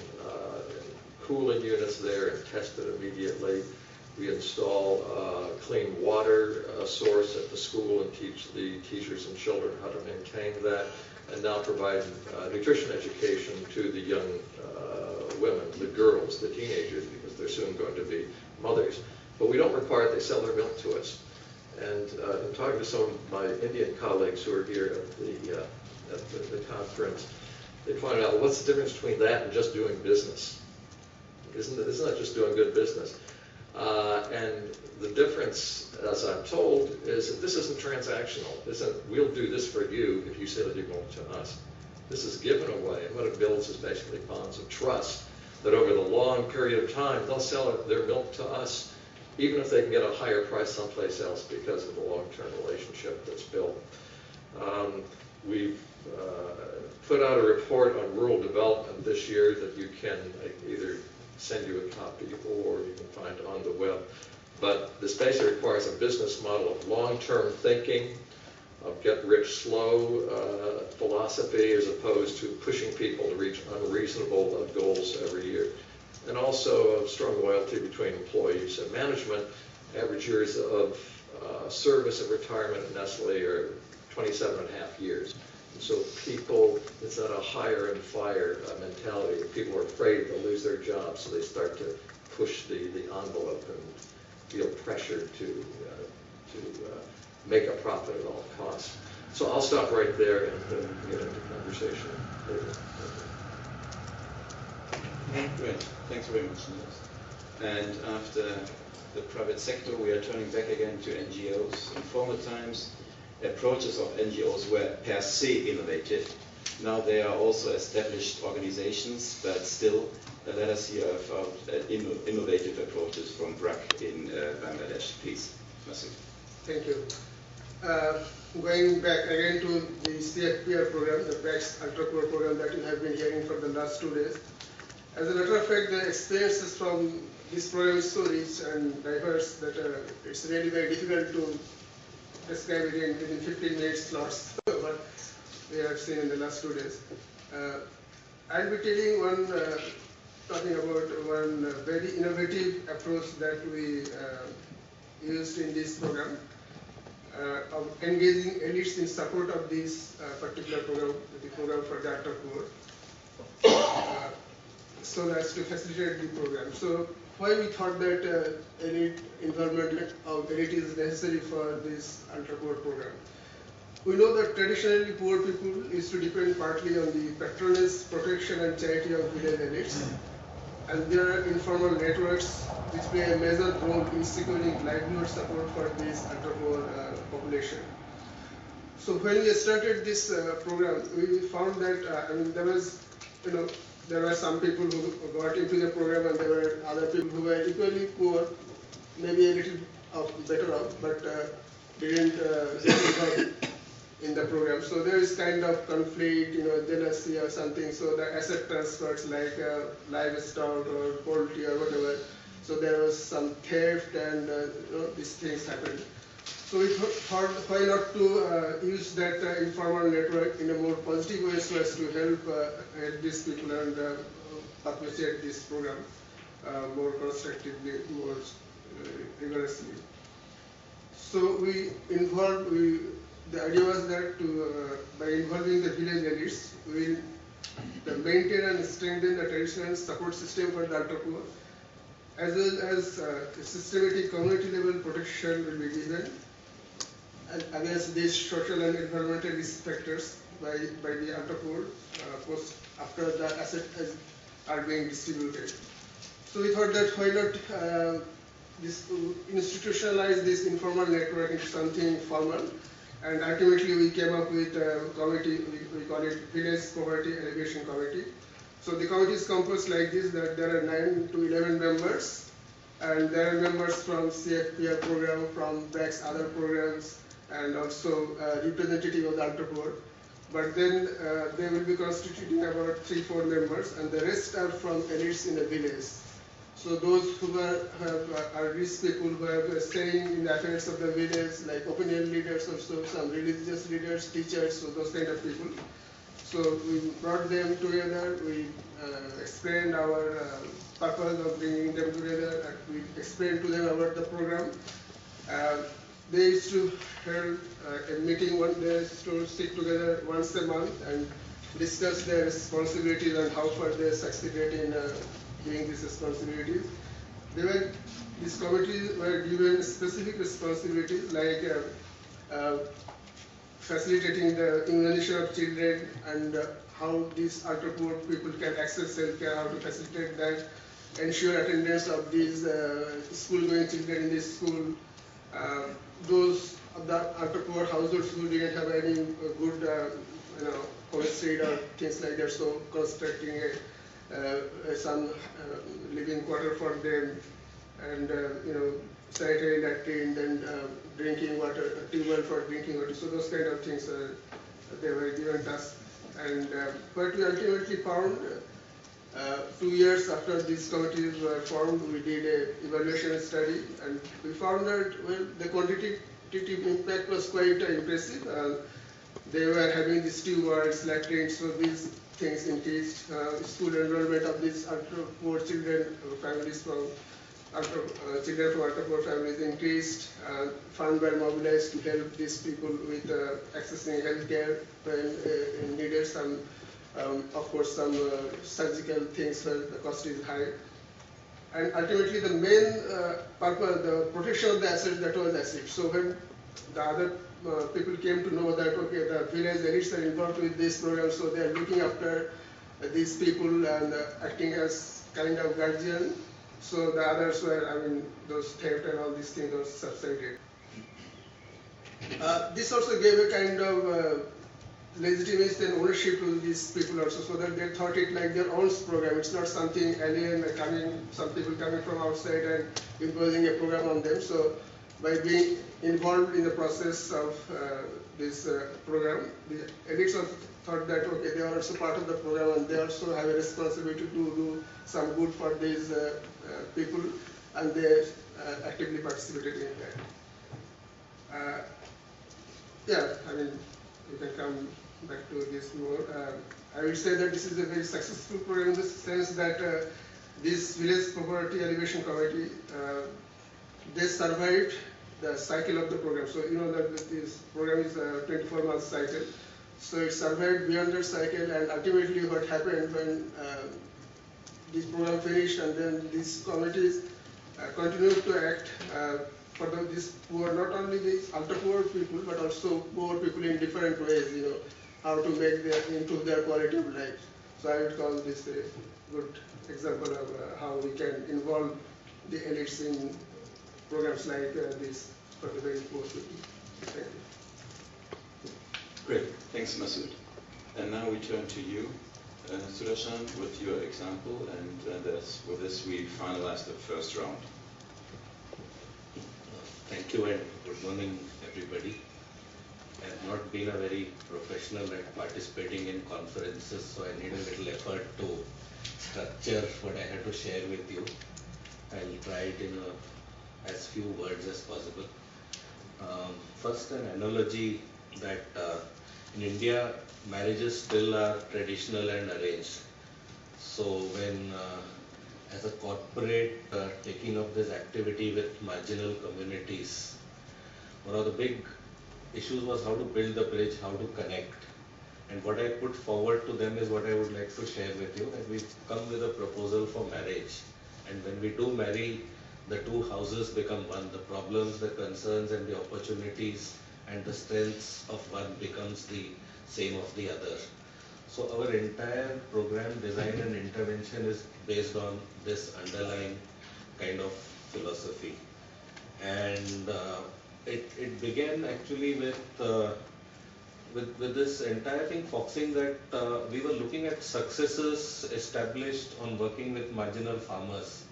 cooling units there and tested immediately. We install a clean water source at the school and teach the teachers and children how to maintain that, and now provide nutrition education to the young women, the girls, the teenagers, because they're soon going to be mothers. But we don't require that they sell their milk to us. And in talking to some of my Indian colleagues who are here at the conference, they pointed out, well, what's the difference between that and just doing business? Isn't that just doing good business? And the difference, as I'm told, is that this isn't transactional. We'll do this for you if you sell your milk to us. This is given away, and what it builds is basically bonds of trust that over the long period of time, they'll sell their milk to us, even if they can get a higher price someplace else because of the long-term relationship that's built. We've put out a report on rural development this year that you can either send you a copy or you can find on the web. But this basically requires a business model of long-term thinking, of get rich slow philosophy, as opposed to pushing people to reach unreasonable goals every year. And also a strong loyalty between employees and management. Average years of service and retirement at Nestle are 27.5 years. And so people, it's not a hire and fire mentality. People are afraid they'll lose their jobs, so they start to push the envelope and feel pressured to make a profit at all costs. So I'll stop right there and get into conversation later. Great, thanks very much, Niels. And after the private sector, we are turning back again to NGOs. In former times, approaches of NGOs were per se innovative. Now they are also established organizations, but still, let us hear about innovative approaches from BRAC in Bangladesh, please. Masood. Thank you. Going back again to the CFPR program, the BRAC's Ultra-Core program that you have been hearing for the last 2 days. As a matter of fact, the experiences from this program is so rich and diverse that it's really very difficult to describe it in 15 minutes slots, what we have seen in the last 2 days. I'll be talking about one very innovative approach that we used in this program, of engaging elites in support of this particular program, the program for the Ultra-Core. so as to facilitate the program. So why we thought that elite involvement of elite is necessary for this ultra-poor program. We know that traditionally poor people used to depend partly on the patronage, protection and charity of village elites. And there are informal networks which play a major role in securing livelihood support for this ultra-poor population. So when we started this program, we found that there were some people who got into the program and there were other people who were equally poor, maybe a little better off, but didn't get involved in the program. So there is kind of conflict, jealousy or something. So the asset transfers like livestock or poultry or whatever. So there was some theft and these things happened. So we thought why not to use that informal network in a more positive way so as to help these people and perpetuate this program more constructively, more rigorously. So the idea was that by involving the village elites, we will maintain and strengthen the traditional support system for the ultra-poor, as well as systematic community level protection will be given against these social and environmental risk factors by the ultra-poor post after the assets are being distributed. So we thought that why not institutionalize this informal network into something formal. And ultimately we came up with a committee, we call it Village Poverty Alleviation Committee. So the committee is composed like this, that there are 9 to 11 members, and there are members from CFPR program, from BAC's other programs, and also representative of the ultra-poor. But then they will be constituting about 3-4 members, and the rest are from elites in the village. So those who are rich people who are staying in the affairs of the village, like opinion leaders also, some religious leaders, teachers, so those kind of people. So we brought them together, we explained our purpose of bringing them together, and we explained to them about the program. They used to hold a meeting they used to sit together once a month and discuss their responsibilities and how far they succeeded in doing these responsibilities. These committees were given specific responsibilities like facilitating the immunization of children and how these ultra-poor people can access healthcare, how to facilitate that, ensure attendance of these school-going children in this school. Those of the ultra-poor households who didn't have any good, chemistry or things like that, so constructing some living quarter for them, and sanitary latrine, then drinking water, tube for drinking water. So those kind of things they were given tasks. And what we ultimately found, 2 years after these committees were formed, we did an evaluation study, and we found that the quantitative impact was quite impressive. They were having these stewards, latrines, so these things increased. School enrollment of these ultra-poor children, families from children from ultra-poor families increased. Funds were mobilized to help these people with accessing healthcare when needed. Some, of course, some surgical things where the cost is high. And ultimately, the main purpose, the protection of the assets, that was achieved. So when the other people came to know that, okay, the village elites are involved with this program, so they are looking after these people and acting as kind of guardian. So the others were, those theft and all these things were subsided. This also gave a kind of legitimacy and ownership to these people also, so that they thought it like their own program. It's not something alien some people coming from outside and imposing a program on them. So by being involved in the process of this program, the elites also thought that, okay, they are also part of the program and they also have a responsibility to do some good for these people, and they actively participated in that. You can come back to this more. I will say that this is a very successful program in the sense that this Village Poverty Alleviation Committee, they survived the cycle of the program. So you know that this program is a 24-month cycle. So it survived beyond that cycle, and ultimately what happened when this program finished, and then these committees continue to act for these poor, not only these ultra poor people, but also poor people in different ways, how to make improve their quality of life. So I would call this a good example of how we can involve the elites in programs like this for the very poor people. Thank you. Great, thanks Masood. And now we turn to you, Sudarshan, with your example, and with this we finalize the first round. Thank you and good morning everybody. I have not been a very professional at participating in conferences, so I need a little effort to structure what I have to share with you. I'll try it in as few words as possible. First, an analogy that in India, marriages still are traditional and arranged. So when as a corporate taking up this activity with marginal communities, one of the big issues was how to build the bridge, how to connect. And what I put forward to them is what I would like to share with you, that we've come with a proposal for marriage. And when we do marry, the two houses become one. The problems, the concerns and the opportunities and the strengths of one becomes the same of the other. So our entire program design and intervention is based on this underlying kind of philosophy. And it began actually with this entire thing focusing that we were looking at successes established on working with marginal farmers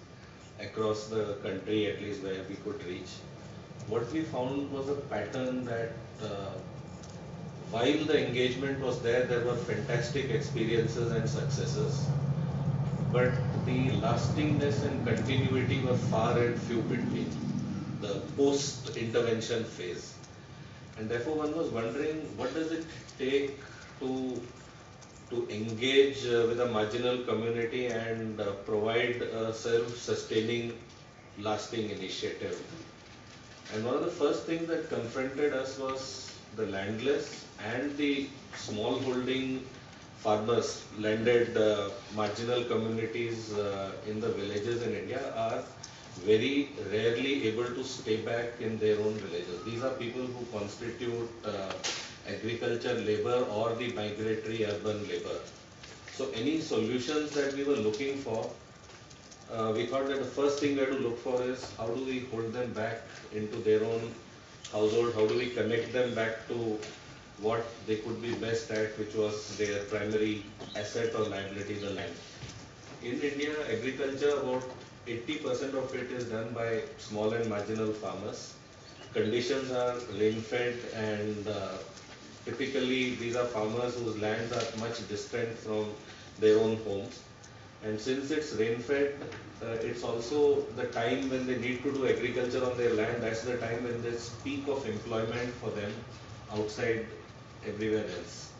across the country, at least where we could reach. What we found was a pattern that while the engagement was there, there were fantastic experiences and successes, but the lastingness and continuity were far and few between the post-intervention phase. And therefore one was wondering, what does it take to engage with a marginal community and provide a self-sustaining, lasting initiative. And one of the first things that confronted us was the landless and the small-holding farmers, landed marginal communities in the villages in India are very rarely able to stay back in their own villages. These are people who constitute agriculture labor or the migratory urban labor. So any solutions that we were looking for, we thought that the first thing we had to look for is how do we hold them back into their own household, how do we connect them back to what they could be best at, which was their primary asset or liability, the land. In India, agriculture, about 80% of it is done by small and marginal farmers. Conditions are rain-fed, and typically these are farmers whose lands are much distant from their own homes. And since it's rain-fed, it's also the time when they need to do agriculture on their land. That's the time when there's peak of employment for them outside everywhere else.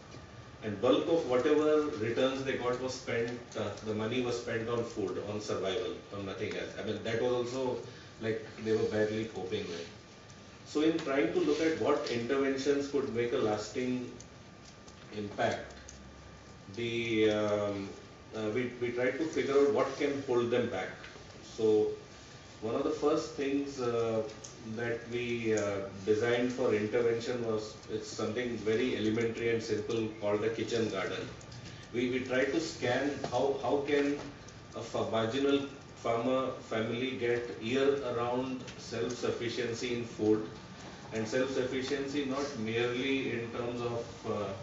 And bulk of whatever returns they got was spent, the money was spent on food, on survival, on nothing else. I mean, that was also like they were badly coping with. So in trying to look at what interventions could make a lasting impact, we tried to figure out what can hold them back. So one of the first things that we designed for intervention was, it's something very elementary and simple called a kitchen garden. We tried to scan how can a marginal farmer family get year-round self-sufficiency in food, and self-sufficiency not merely in terms of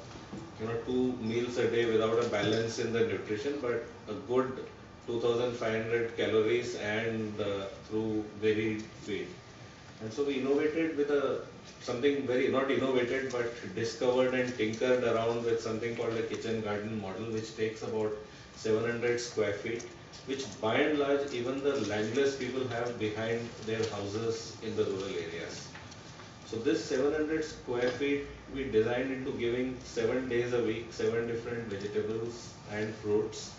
2 meals a day without a balance in the nutrition, but a good 2,500 calories and through varied feed. And so we innovated with something very, not innovated, but discovered and tinkered around with something called a kitchen garden model, which takes about 700 square feet, which by and large even the landless people have behind their houses in the rural areas. So this 700 square feet we designed into giving 7 days a week, 7 different vegetables and fruits,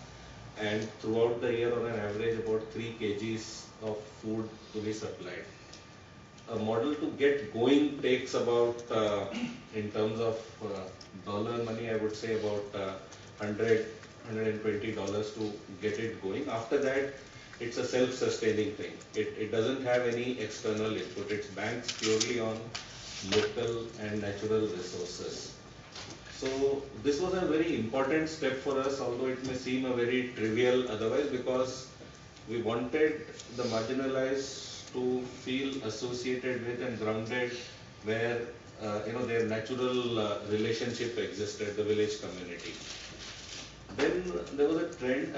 and throughout the year on an average about 3 kgs of food to be supplied. A model to get going takes about, in terms of dollar money, I would say about $100 $120 to get it going. After that, it's a self-sustaining thing. It doesn't have any external input. It's banks purely on local and natural resources. So this was a very important step for us, although it may seem a very trivial otherwise, because we wanted the marginalized to feel associated with and grounded where their natural relationship existed, the village community. Then there was a trend,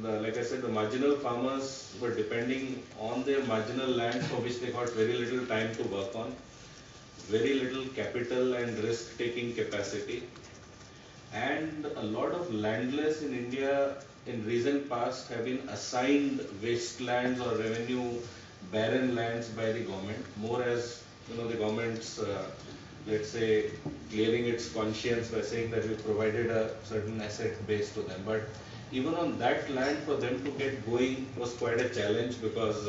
like I said, the marginal farmers were depending on their marginal land for which they got very little time to work on, very little capital and risk-taking capacity. And a lot of landless in India in recent past have been assigned wastelands or revenue barren lands by the government, more as the government's let's say clearing its conscience by saying that we provided a certain asset base to them. But even on that land, for them to get going was quite a challenge, because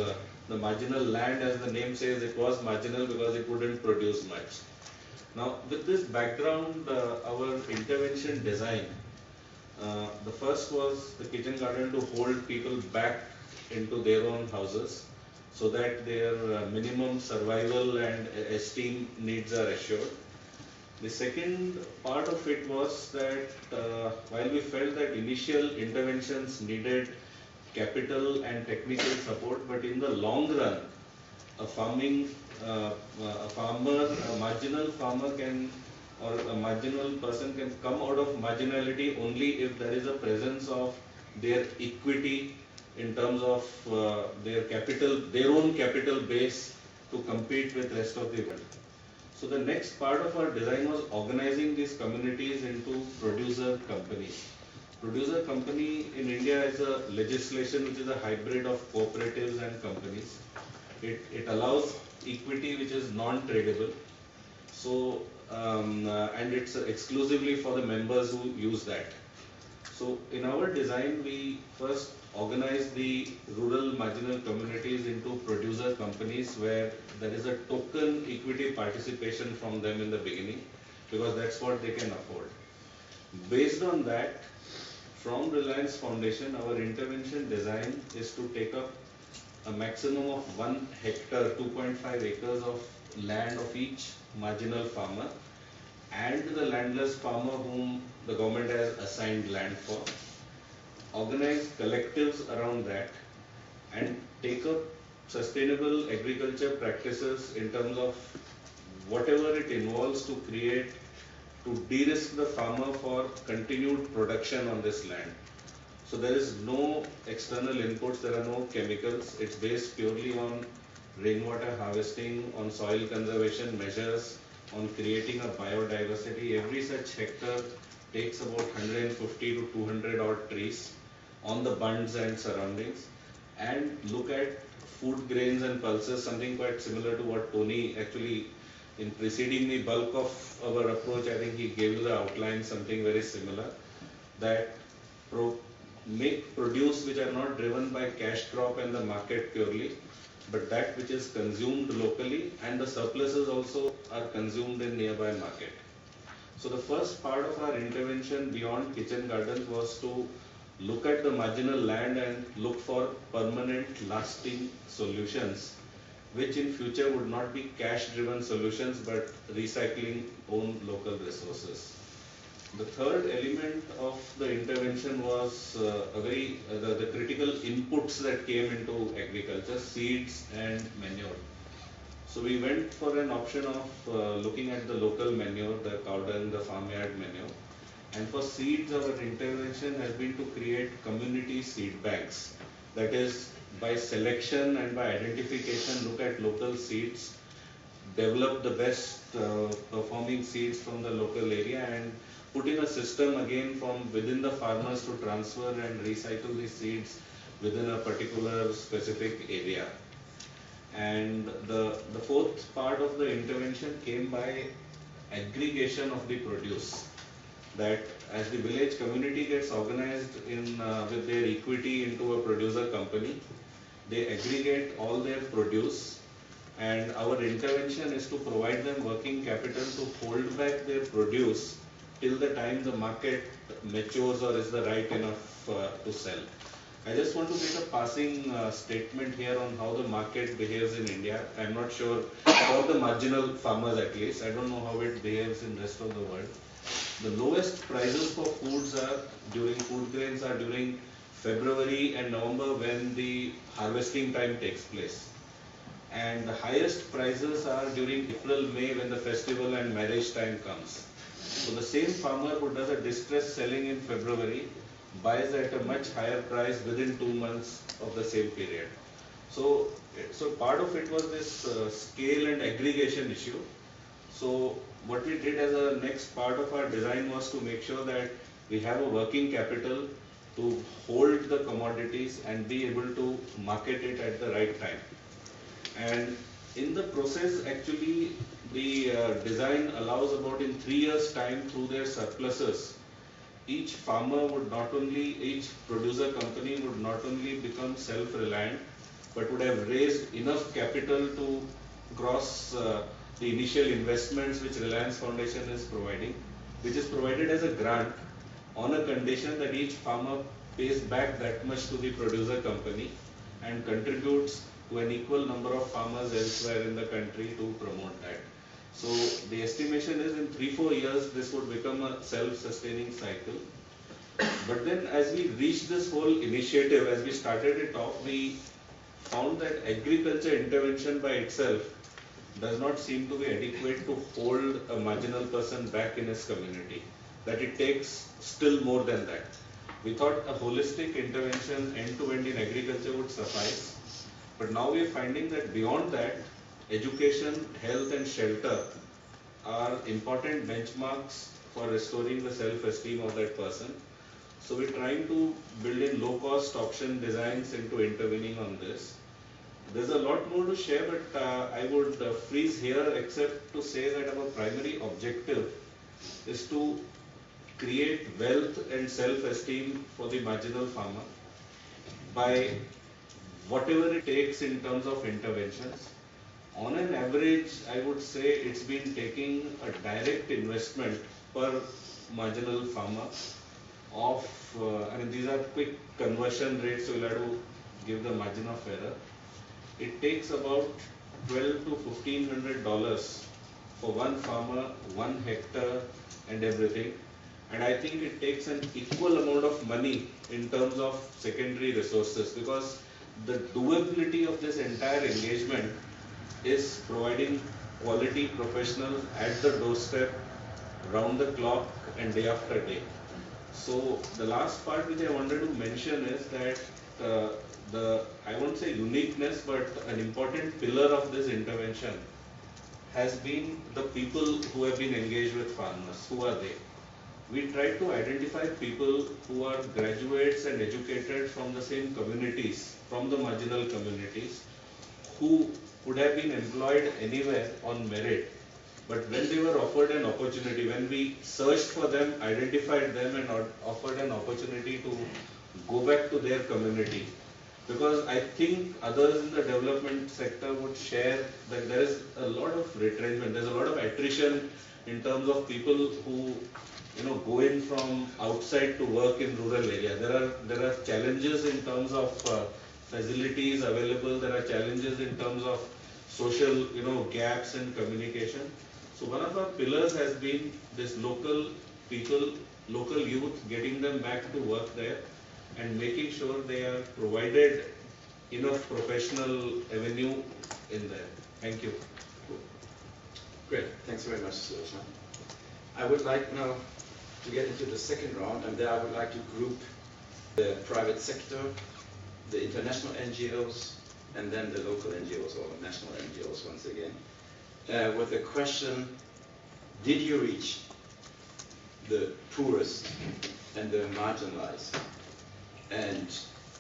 the marginal land, as the name says, it was marginal because it wouldn't produce much. Now with this background, our intervention design, the first was the kitchen garden to hold people back into their own houses so that their minimum survival and esteem needs are assured. The second part of it was that while we felt that initial interventions needed capital and technical support, but in the long run, a marginal farmer can, or a marginal person can come out of marginality only if there is a presence of their equity in terms of their own capital base to compete with rest of the world. So the next part of our design was organizing these communities into producer companies. Producer company in India is a legislation which is a hybrid of cooperatives and companies. It allows equity which is non-tradable. So and it's exclusively for the members who use that. So in our design, we first organize the rural marginal communities into producer companies where there is a token equity participation from them in the beginning, because that's what they can afford. Based on that, from Reliance Foundation, our intervention design is to take up a maximum of 1 hectare, 2.5 acres of land of each marginal farmer and the landless farmer whom the government has assigned land for, organize collectives around that, and take up sustainable agriculture practices in terms of whatever it involves to create, to de-risk the farmer for continued production on this land. So there is no external inputs, there are no chemicals. It's based purely on rainwater harvesting, on soil conservation measures, on creating a biodiversity. Every such hectare takes about 150 to 200 odd trees on the bunds and surroundings, and look at food grains and pulses, something quite similar to what Tony actually, in preceding the bulk of our approach, I think he gave you the outline, something very similar, that make produce which are not driven by cash crop and the market purely, but that which is consumed locally, and the surpluses also are consumed in nearby market. So the first part of our intervention beyond kitchen gardens was to look at the marginal land and look for permanent, lasting solutions, which in future would not be cash driven solutions but recycling own local resources. The third element of the intervention was the critical inputs that came into agriculture, seeds and manure. So we went for an option of looking at the local manure, the cow dung, the farmyard manure. And for seeds, our intervention has been to create community seed banks. That is, by selection and by identification, look at local seeds, develop the best performing seeds from the local area, and put in a system again from within the farmers to transfer and recycle the seeds within a particular specific area. And the fourth part of the intervention came by aggregation of the produce. That as the village community gets organized in with their equity into a producer company, they aggregate all their produce, and our intervention is to provide them working capital to hold back their produce till the time the market matures or is the right enough to sell. I just want to make a passing statement here on how the market behaves in India. I'm not sure for the marginal farmers at least. I don't know how it behaves in the rest of the world. The lowest prices for foods are during food grains are during February and November when the harvesting time takes place. And the highest prices are during April, May when the festival and marriage time comes. So the same farmer who does a distress selling in February buys at a much higher price within 2 months of the same period. So part of it was this scale and aggregation issue. So what we did as a next part of our design was to make sure that we have a working capital to hold the commodities and be able to market it at the right time. And in the process, actually, the design allows about in 3 years' time through their surpluses, each farmer would not only, each producer company would not only become self-reliant, but would have raised enough capital to cross the initial investments which Reliance Foundation is providing, which is provided as a grant on a condition that each farmer pays back that much to the producer company and contributes to an equal number of farmers elsewhere in the country to promote that. So the estimation is in 3-4 years this would become a self-sustaining cycle. But then as we reached this whole initiative, as we started it off, we found that agriculture intervention by itself does not seem to be adequate to hold a marginal person back in his community, that it takes still more than that. We thought a holistic intervention end-to-end in agriculture would suffice, but now we are finding that beyond that, education, health and shelter are important benchmarks for restoring the self-esteem of that person. So we're trying to build in low-cost option designs into intervening on this. There's a lot more to share, but I would freeze here except to say that our primary objective is to create wealth and self-esteem for the marginal farmer by whatever it takes in terms of interventions. On an average, I would say it's been taking a direct investment per marginal farmer of, these are quick conversion rates, so we'll have to give the margin of error. It takes about $1,200 to $1,500 for one farmer, 1 hectare and everything. And I think it takes an equal amount of money in terms of secondary resources, because the doability of this entire engagement is providing quality professionals at the doorstep, round the clock and day after day. So the last part which I wanted to mention is that I won't say uniqueness, but an important pillar of this intervention has been the people who have been engaged with farmers. Who are they? We tried to identify people who are graduates and educated from the same communities, from the marginal communities, who would have been employed anywhere on merit. But when they were offered an opportunity, when we searched for them, identified them and offered an opportunity to go back to their community. Because I think others in the development sector would share that there is a lot of retrenchment, there's a lot of attrition in terms of people who go in from outside to work in rural area. There are challenges in terms of facilities available, there are challenges in terms of social gaps in communication. So one of our pillars has been this local people, local youth, getting them back to work there and making sure they are provided enough professional avenue in there. Thank you. Great, thanks very much, Sudarshan. I would like now to get into the second round, and there I would like to group the private sector, the international NGOs, and then the local NGOs or national NGOs once again, with the question, did you reach the poorest and the marginalized? And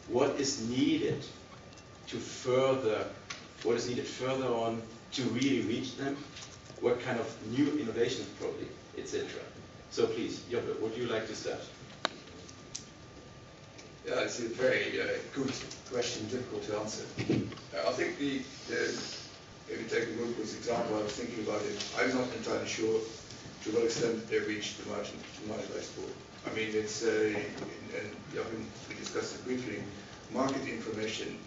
what is needed to further on to really reach them? What kind of new innovations probably, etc. So please, Joppe, would you like to start? Yeah, it's a very good question, difficult to answer. I think if you take the Murku's example, I was thinking about it. I'm not entirely sure to what extent they reach the marginalized poor. I mean, it's and Joachim, we discussed it briefly. Market information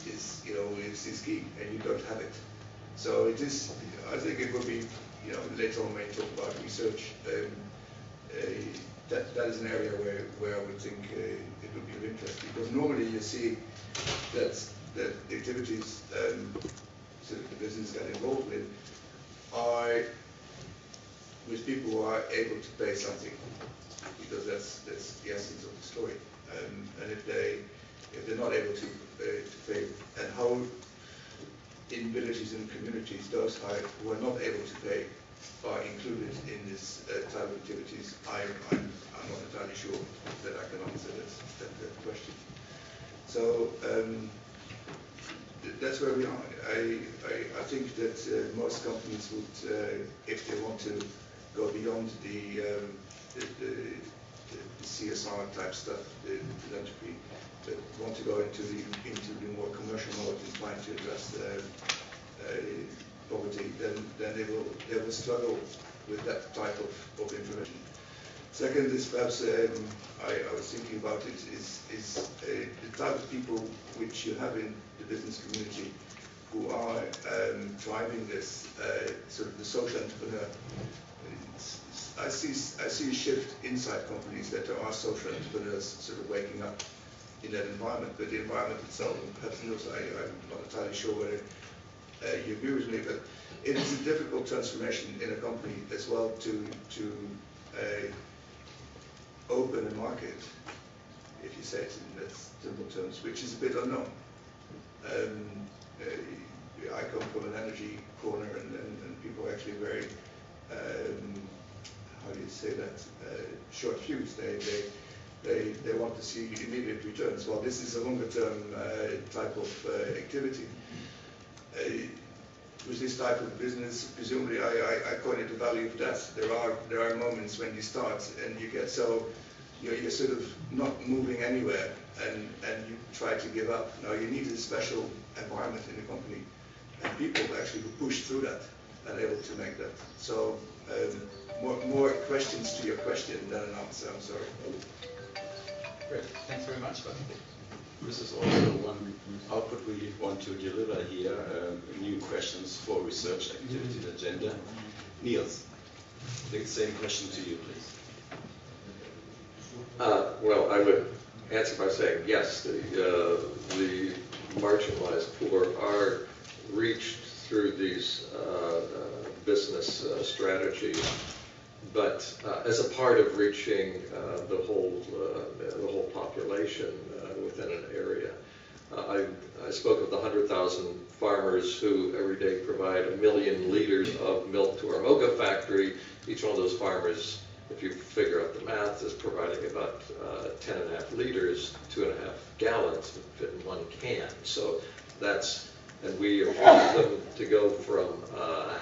is, is key, and you don't have it. So it is. I think it will be, later on when we talk about research, that is an area where I would think it would be of interest, because normally you see that the activities sort of the business get involved with are with people who are able to pay something, because that's the essence of the story. And if they're not able to pay, and how in villages and communities those who are not able to pay are included in this type of activities, I'm not entirely sure that I can answer that question. So that's where we are. I think that most companies would, if they want to go beyond the CSR type stuff, the philanthropy, that want to go into the more commercial mode and trying to address poverty, then they will struggle with that type of information. Second is perhaps I was thinking about it is the type of people which you have in the business community who are driving this sort of the social entrepreneur. I see a shift inside companies that there are social entrepreneurs sort of waking up in that environment, but the environment itself, perhaps I'm not entirely sure whether you agree with me, but it is a difficult transformation in a company as well to open a market, if you say it in that simple terms, which is a bit unknown. I come from an energy corner, and people are actually very, how do you say that, short fuse. They want to see immediate returns. Well, this is a longer term type of activity. With this type of business, presumably I call it the value of death. There are moments when you start and you get so you're sort of not moving anywhere, and you try to give up. Now you need a special environment in the company, and people actually who push through that and able to make that. So more questions to your question than an answer. I'm sorry. Great. Thanks very much. This is also one output we want to deliver here, new questions for research activities agenda. Niels, the same question to you, please. Well, I would answer by saying yes, the marginalized poor are reached through these business strategies, but as a part of reaching the whole population within an area. I spoke of the 100,000 farmers who every day provide 1 million liters of milk to our Moga factory. Each one of those farmers, if you figure out the math, is providing about 10.5 liters, 2.5 gallons that fit in one can. So that's, and we have helped them to go from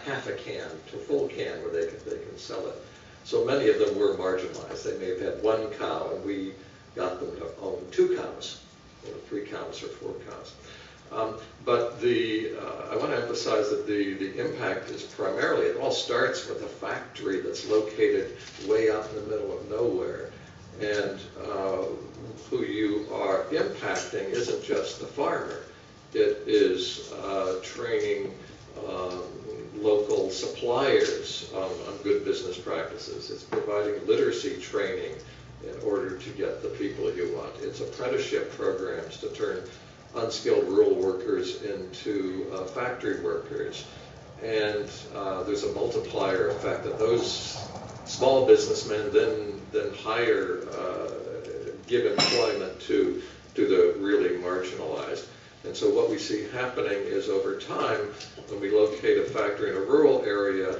half a can to a full can where they can sell it. So many of them were marginalized. They may have had 1 cow, and we got them to own 2 cows, or 3 cows, or 4 cows. But I want to emphasize that the impact is primarily, it all starts with a factory that's located way out in the middle of nowhere. And who you are impacting isn't just the farmer. It is training local suppliers on good business practices. It's providing literacy training in order to get the people you want. It's apprenticeship programs to turn unskilled rural workers into factory workers. And there's a multiplier effect that those small businessmen then hire, give employment to the really marginalized. And so what we see happening is over time, when we locate a factory in a rural area,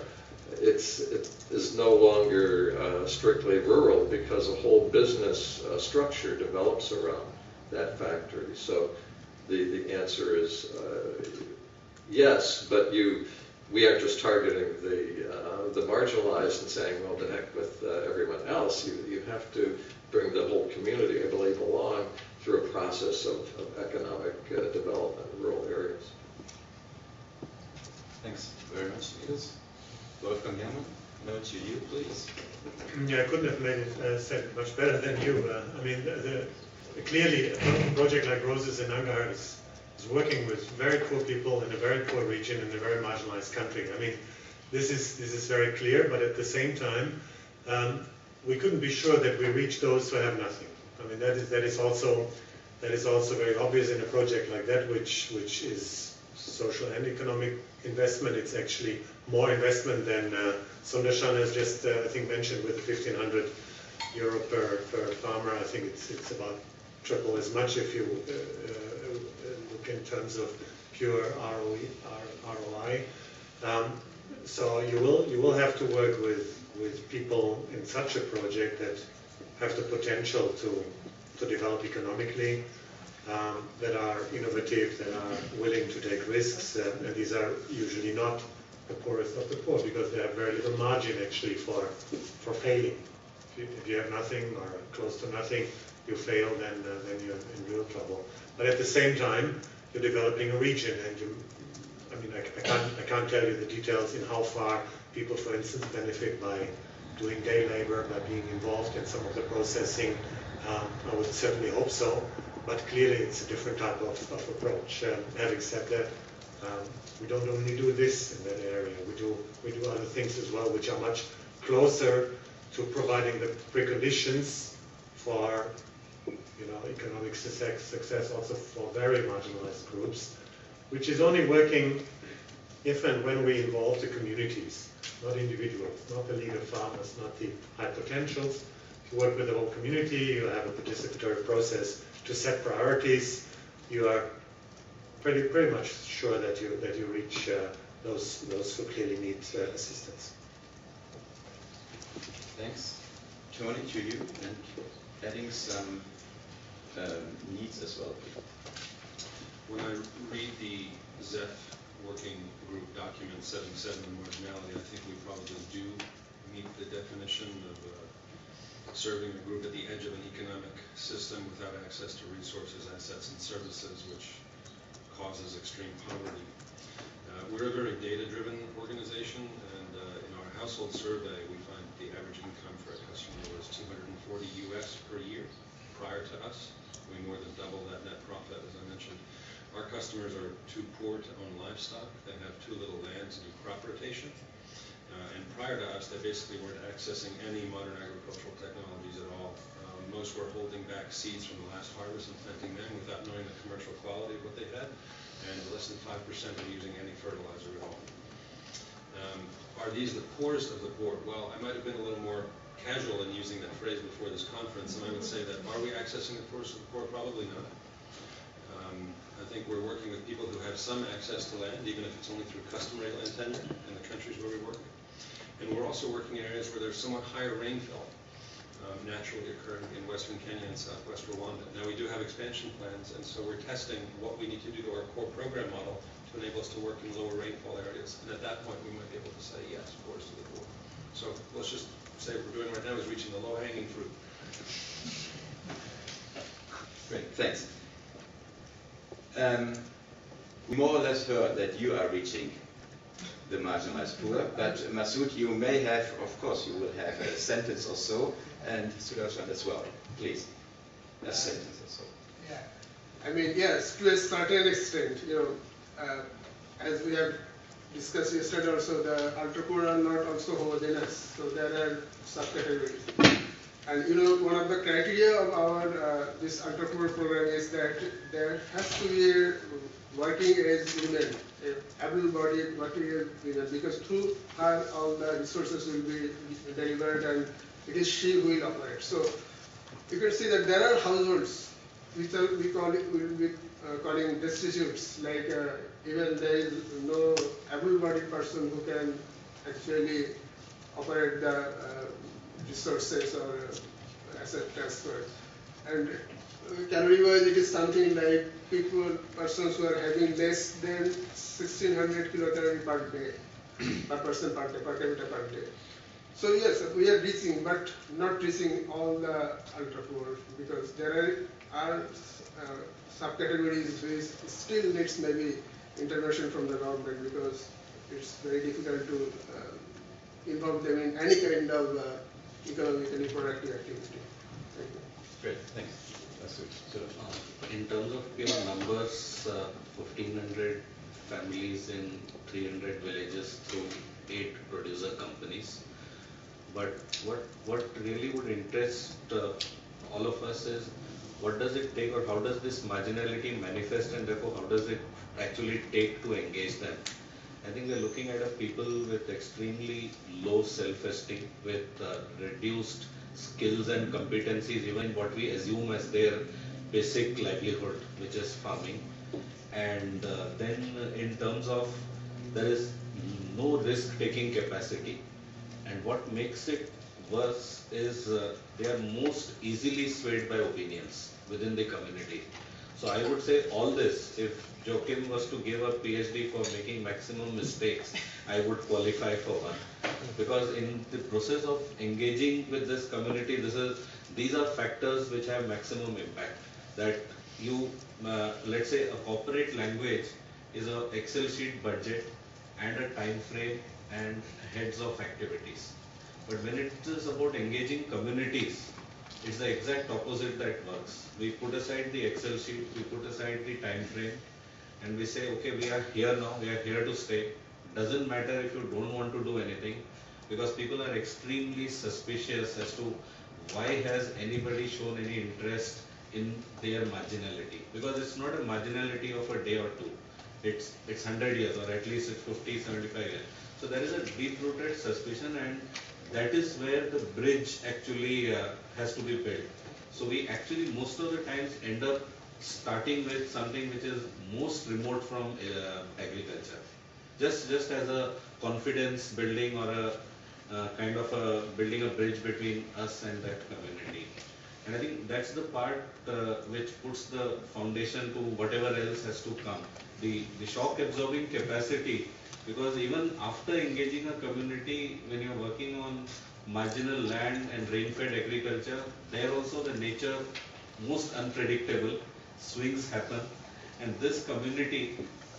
it is no longer strictly rural, because a whole business structure develops around that factory. So the answer is yes, but we aren't just targeting the marginalized and saying, well, to heck with everyone else. You have to bring the whole community, I believe, along through a process of economic development in rural areas. Thanks very much, Niels. Wolfgang Herrmann, No, to you, please. Yeah, I couldn't have made it said much better than you. I mean, clearly, a project like Roses in Angar is working with very poor people in a very poor region in a very marginalized country. I mean, this is very clear, but at the same time, we couldn't be sure that we reach those who have nothing. I mean, that is also very obvious in a project like that, which is social and economic investment. It's actually more investment than Sundarshan has just, I think, mentioned with the 1,500 euro per farmer. I think it's about triple as much if you look in terms of pure ROI. So you will have to work with people in such a project that have the potential to develop economically, that are innovative, that are willing to take risks, and these are usually not the poorest of the poor because they have very little margin actually for failing. If you have nothing or close to nothing, you fail, then you're in real trouble. But at the same time, you're developing a region, and I can't tell you the details in how far people, for instance, benefit by doing day labor, by being involved in some of the processing. I would certainly hope so, but clearly it's a different type of approach. Having said that, we don't only do this in that area. We do other things as well, which are much closer to providing the preconditions for economic success also for very marginalized groups, which is only working if and when we involve the communities, not individuals, not the leader farmers, not the high potentials. If you work with the whole community, you have a participatory process to set priorities, you are pretty much sure that you reach those who clearly need assistance. Thanks. Tony, to you, and adding some needs as well. When I read the ZEF working group document 77 on marginality, I think we probably do meet the definition of serving a group at the edge of an economic system without access to resources, assets, and services, which causes extreme poverty. We're a very data-driven organization, and in our household survey, we find the average income for a customer was $240 US per year prior to us. We more than double that net profit, as I mentioned. Our customers are too poor to own livestock. They have too little land to do crop rotation. And prior to us, they basically weren't accessing any modern agricultural technologies at all. Most were holding back seeds from the last harvest and planting them without knowing the commercial quality of what they had. And less than 5% were using any fertilizer at all. Are these the poorest of the poor? Well, I might have been a little more casual in using that phrase before this conference, and I would say that are we accessing the poorest of the poor? Probably not. I think we're working with people who have some access to land, even if it's only through customary land tenure in the countries where we work. And we're also working in areas where there's somewhat higher rainfall naturally occurring in western Kenya and southwest Rwanda. Now we do have expansion plans, and so we're testing what we need to do to our core program model to enable us to work in lower rainfall areas. And at that point, we might be able to say yes, poorest of the poor. So let's just say what we're doing right now is reaching the low-hanging fruit. Great, thanks. We more or less heard that you are reaching the marginalized poor, but Masood, you may have, of course, you will have a sentence or so, and Sudarshan as well, please. A sentence or so. Yeah, I mean, yes, to a certain extent, as we have discussed yesterday also, the ultra poor are not also homogeneous, so there are subcategories. And one of the criteria of our this ultra poor program is that there has to be working age women, able-bodied working age women, because through her all the resources will be delivered, and it is she who will operate. So you can see that there are households which are, we will be calling destitutes, like even there is no able-bodied person who can actually operate the resources or asset transfer. And calorie-wise, it is something like persons who are having less than 1,600 kilocalorie per day, per person per day, per capita per day. So yes, we are reaching, but not reaching all the ultra poor, because there are subcategories which still needs maybe intervention from the government, because it's very difficult to involve them in any kind of economically productive activity. Thank you. Great, thanks. That's good. So, In terms of pure numbers, 1,500 families in 300 villages through 8 producer companies. But what really would interest all of us is what does it take, or how does this marginality manifest, and therefore how does it actually take to engage them? I think we're looking at a people with extremely low self-esteem, with reduced skills and competencies, even what we assume as their basic livelihood, which is farming. And then in terms of there is no risk-taking capacity. And what makes it worse is they are most easily swayed by opinions within the community. So I would say all this, if Joachim was to give a PhD for making maximum mistakes, I would qualify for one. Because in the process of engaging with this community, these are factors which have maximum impact. That you, let's say a corporate language is a Excel sheet budget and a time frame and heads of activities. But when it is about engaging communities, it's the exact opposite that works. We put aside the Excel sheet, we put aside the time frame, and we say, okay, we are here now, we are here to stay. Doesn't matter if you don't want to do anything, because people are extremely suspicious as to why has anybody shown any interest in their marginality. Because it's not a marginality of a day or two. It's 100 years, or at least it's 50, 75 years. So there is a deep-rooted suspicion, and that is where the bridge actually has to be built. So we actually most of the times end up starting with something which is most remote from agriculture. Just as a confidence building, or a kind of building a bridge between us and that community. And I think that's the part which puts the foundation to whatever else has to come. The shock absorbing capacity, because even after engaging a community, when you're working on marginal land and rain-fed agriculture, there also the nature most unpredictable, swings happen, and this community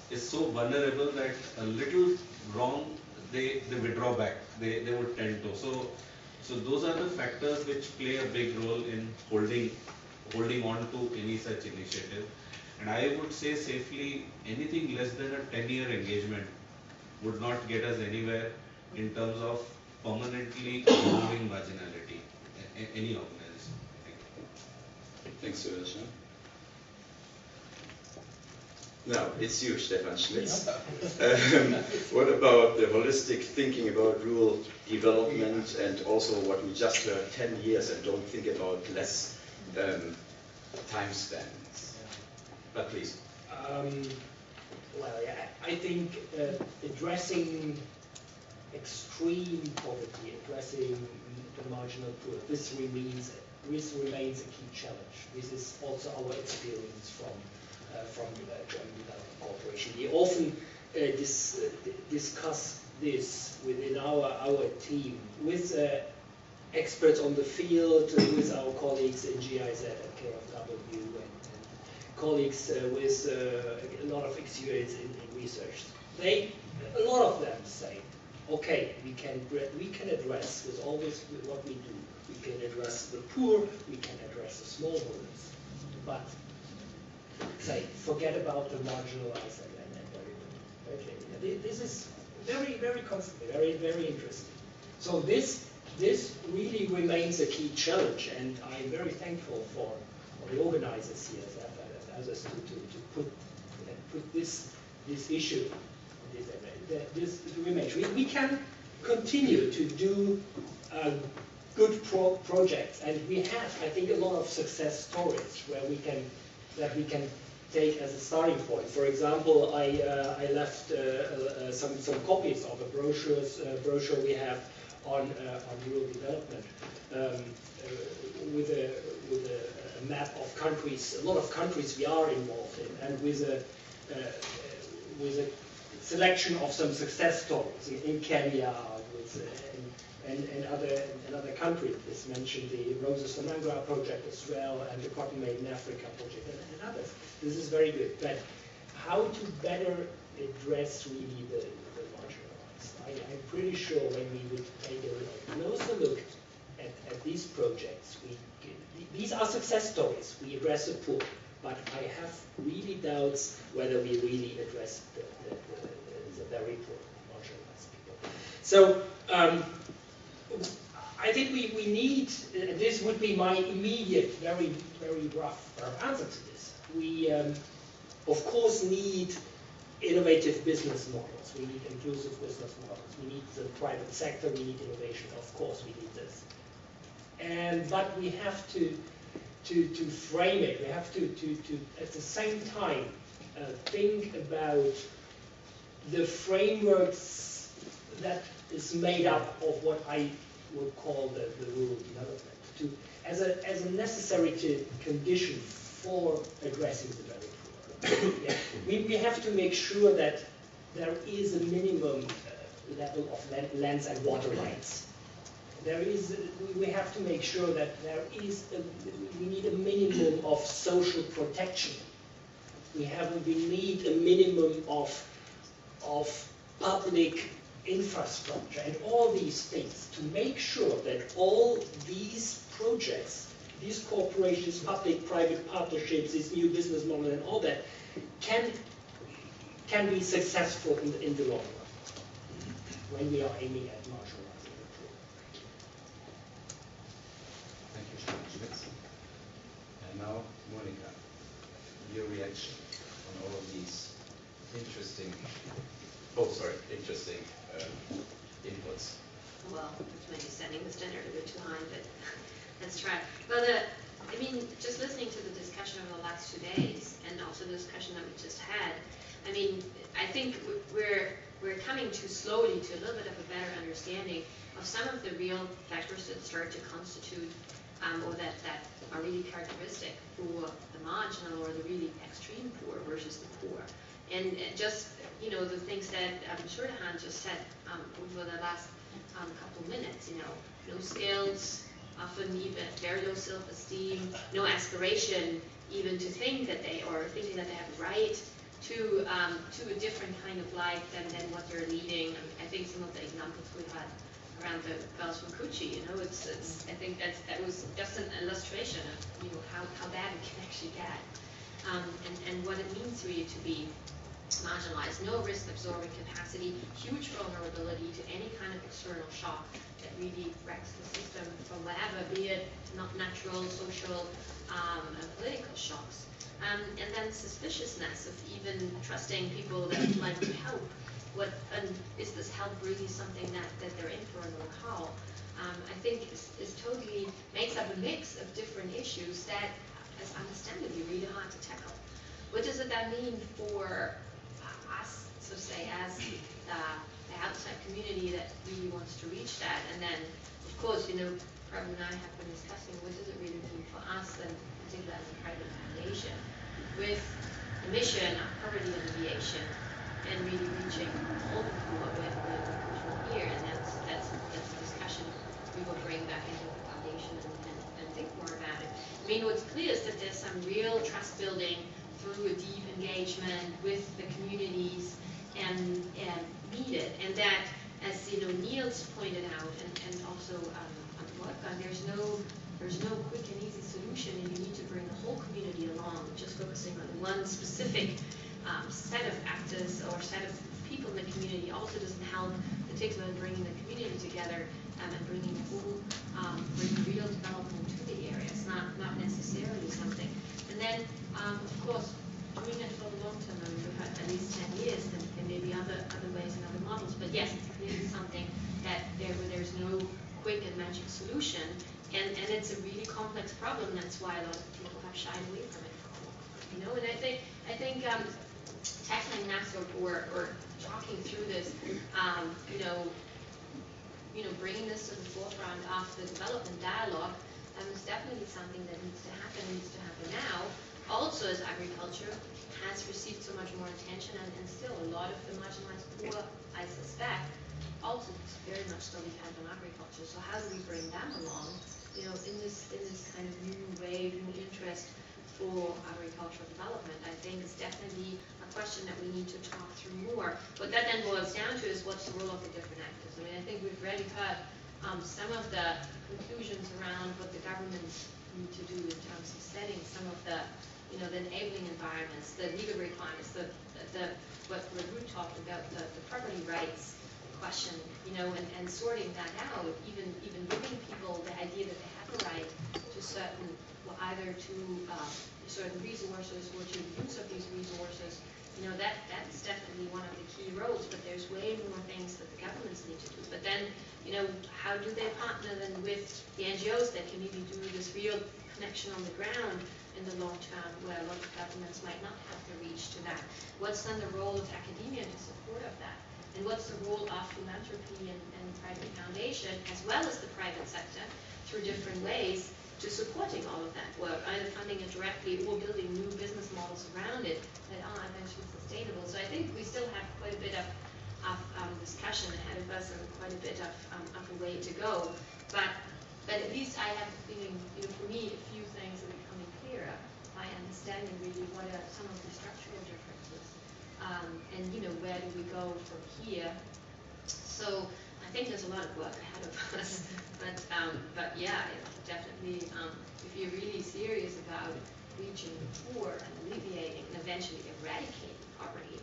is so vulnerable that a little wrong, they withdraw back, they would tend to. So those are the factors which play a big role in holding on to any such initiative. And I would say safely, anything less than a 10-year engagement would not get us anywhere in terms of permanently removing marginality, any organization. thanks, Sudarshan. Now, it's you, Stefan Schmitz. What about the holistic thinking about rural development, and also what we just heard, 10 years, and don't think about less time spans? But please. Well, yeah, I think addressing extreme poverty, addressing the marginal poor, this remains a key challenge. This is also our experience from German Development Corporation. We often discuss this within our team with experts on the field, with our colleagues in GIZ and KfW, and colleagues with a lot of experience in research. A lot of them say, okay, we can address with all this, with what we do. We can address the poor, we can address the smallholders, but say, forget about the marginalized and very clear. This is very constant, very interesting. So this really remains a key challenge, and I'm very thankful for the organizers here, ZEF, others, to put this issue, this remains. We can continue to do good projects, and we have, I think, a lot of success stories where we can take as a starting point. For example, I left some copies of a brochure we have on rural development with a map of countries, a lot of countries we are involved in, and with a selection of some success stories in Kenya, and other countries. This mentioned the Roses for Mangra project as well, and the Cotton Made in Africa project, and others. This is very good. But how to better address really the marginalized? I'm pretty sure when we would take a closer look at these projects, these are success stories. We address the poor, but I have really doubts whether we really address the very poor, marginalized people. So I think we need, this would be my immediate, very rough answer to this. We, of course, need innovative business models. We need inclusive business models. We need the private sector. We need innovation. Of course, we need this. But we have to frame it. We have to at the same time think about the frameworks that is made up of what I would call the rural development, as a necessary condition for addressing the very poor. Yeah. We have to make sure that there is a minimum level of lands and water rights. We have to make sure that we need a minimum of social protection. We need a minimum of public infrastructure and all these things to make sure that all these projects, these corporations, public-private partnerships, this new business model and all that can be successful in the long run when we are aiming at marginalizing the poor. Thank you, Schmitz. And now, Monica, your reaction on all of these interesting inputs. Well, it's maybe setting the standard a bit too high, but let's try. Well, I mean, just listening to the discussion over the last 2 days, and also the discussion that we just had, I mean, I think we're coming too slowly to a little bit of a better understanding of some of the real factors that start to constitute, or that are really characteristic for the marginal or the really extreme poor versus the poor. And just, you know, the things that Shurdahan just said over the last couple of minutes, you know, no skills, often even very low self-esteem, no aspiration even to think that they, or thinking that they have a right to a different kind of life than what they're leading. I think some of the examples we had around the girls from Kuchi, you know, I think that was just an illustration of, you know, how bad it can actually get, and what it means really to be marginalized, no risk absorbing capacity, huge vulnerability to any kind of external shock that really wrecks the system from whatever, be it not natural, social, political shocks. And then suspiciousness of even trusting people that would like to help. Is this help really something that they're in for, or how? I think is totally makes up a mix of different issues that is understandably really hard to tackle. What does it then mean for us, so to say, as the outside community that really wants to reach that? And then, of course, you know, Prabhu and I have been discussing what does it really mean for us, and particularly as a private foundation, with the mission of poverty alleviation and really reaching all the poor with here. And that's a discussion we will bring back into the foundation and think more about it. I mean, what's clear is that there's some real trust building through a deep engagement with the communities and needed, and that, as you know, Niels pointed out, and also Wolfgang, there's no quick and easy solution, and you need to bring the whole community along. Just focusing on one specific set of actors or set of people in the community also doesn't help. It takes about bringing the community together and bringing real development to the area. It's not necessarily something. And then, of course, doing it for the long term. I mean, we've had at least 10 years, and there may be other ways and other models. But yes, it's clearly something that there's no quick and magic solution, and it's a really complex problem. That's why a lot of people have shied away from it for a while. You know, and I think tackling that or talking through this, bringing this to the forefront of the development dialogue is definitely something that needs to happen now. Also, as agriculture has received so much more attention, and still a lot of the marginalized poor, I suspect, also very much still depend on agriculture. So how do we bring them along, you know, in this kind of new wave, new interest for agricultural development, I think is definitely a question that we need to talk through more. What that then boils down to is what's the role of the different actors. I mean, I think we've already heard some of the conclusions around what the governments need to do in terms of setting some of the, the enabling environments, the legal requirements, what Ruth talked about, the property rights question, and sorting that out, even giving people the idea that they have a right to certain, well, either to certain resources or to the use of these resources. That's definitely one of the key roles, but there's way more things that the governments need to do. But then, how do they partner then with the NGOs that can maybe do this real connection on the ground in the long term, where a lot of governments might not have the reach to that? What's then the role of academia in support of that? And what's the role of philanthropy and private foundation, as well as the private sector, through different ways, to supporting all of that work, either funding it directly or building new business models around it that are eventually sustainable. So I think we still have quite a bit of discussion ahead of us and quite a bit of a way to go. But at least I have the feeling, for me, a few things are becoming clearer by understanding really what are some of the structural differences, and where do we go from here. So I think there's a lot of work ahead of us, but yeah, definitely, if you're really serious about reaching the poor and alleviating and eventually eradicating poverty,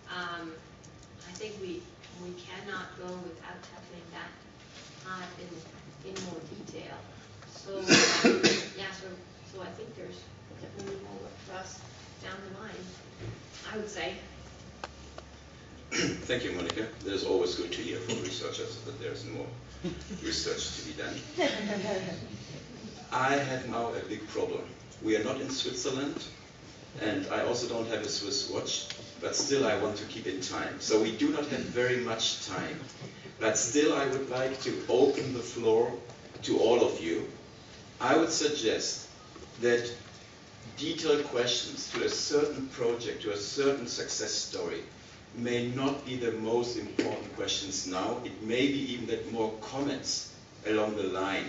I think we cannot go without tackling that in more detail. So yeah, so I think there's definitely more work for us down the line, I would say. Thank you, Monica. There's always good to hear from researchers that there's more research to be done. I have now a big problem. We are not in Switzerland, and I also don't have a Swiss watch, but still I want to keep in time. So we do not have very much time, but still I would like to open the floor to all of you. I would suggest that detailed questions to a certain project, to a certain success story, may not be the most important questions now. It may be even that more comments along the line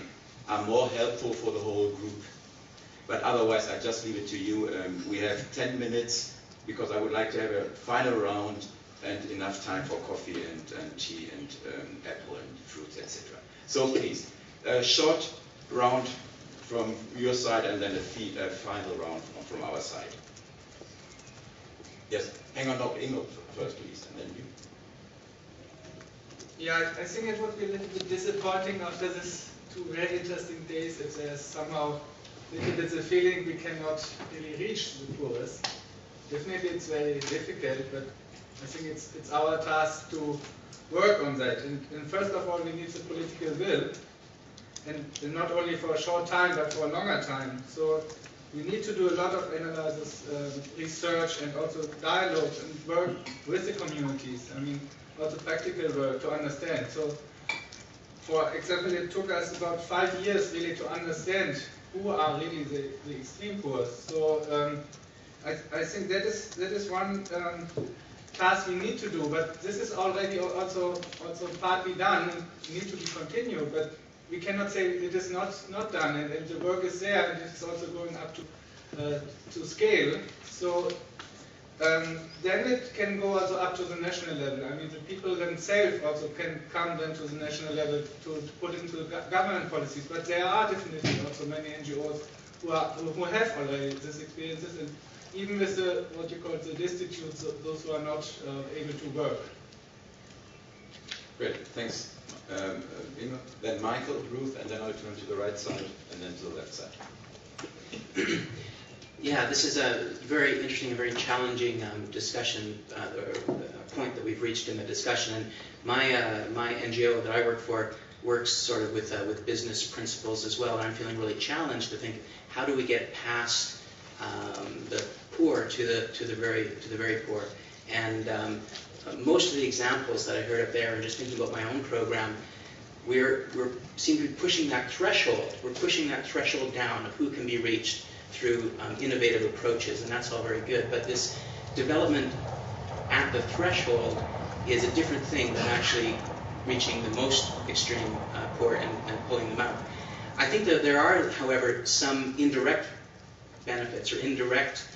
are more helpful for the whole group. But otherwise, I just leave it to you. We have 10 minutes because I would like to have a final round and enough time for coffee and tea and apple and fruits, etc. So please, a short round from your side and then a final round from our side. Yes, hang on, no, Ingo first, please, and then you. Yeah, I think it would be a little bit disappointing after this 2 very interesting days if there's somehow a little bit the feeling we cannot really reach the poorest. Definitely it's very difficult, but I think it's our task to work on that. And first of all, we need the political will, and not only for a short time, but for a longer time. So we need to do a lot of analysis, research, and also dialogue and work with the communities. I mean, also practical work to understand. So, for example, it took us about 5 years really to understand who are really the extreme poor. So I think that is one task we need to do. But this is already also partly done and need to be continued. But we cannot say it is not done, and the work is there, and it's also going up to scale. So then it can go also up to the national level. I mean, the people themselves also can come then to the national level to put into government policies. But there are definitely also many NGOs who have already these experiences, and even with the what you call the destitutes, those who are not able to work. Great, thanks. Ingo, then Michael, Ruth, and then I'll turn to the right side and then to the left side. Yeah, this is a very interesting and very challenging discussion, point that we've reached in the discussion. And my NGO that I work for works sort of with business principles as well. And I'm feeling really challenged to think, how do we get past the poor to the very poor? And most of the examples that I heard up there, and just thinking about my own program, we seem to be pushing that threshold. We're pushing that threshold down of who can be reached through innovative approaches, and that's all very good. But this development at the threshold is a different thing than actually reaching the most extreme poor and pulling them out. I think that there are, however, some indirect benefits or indirect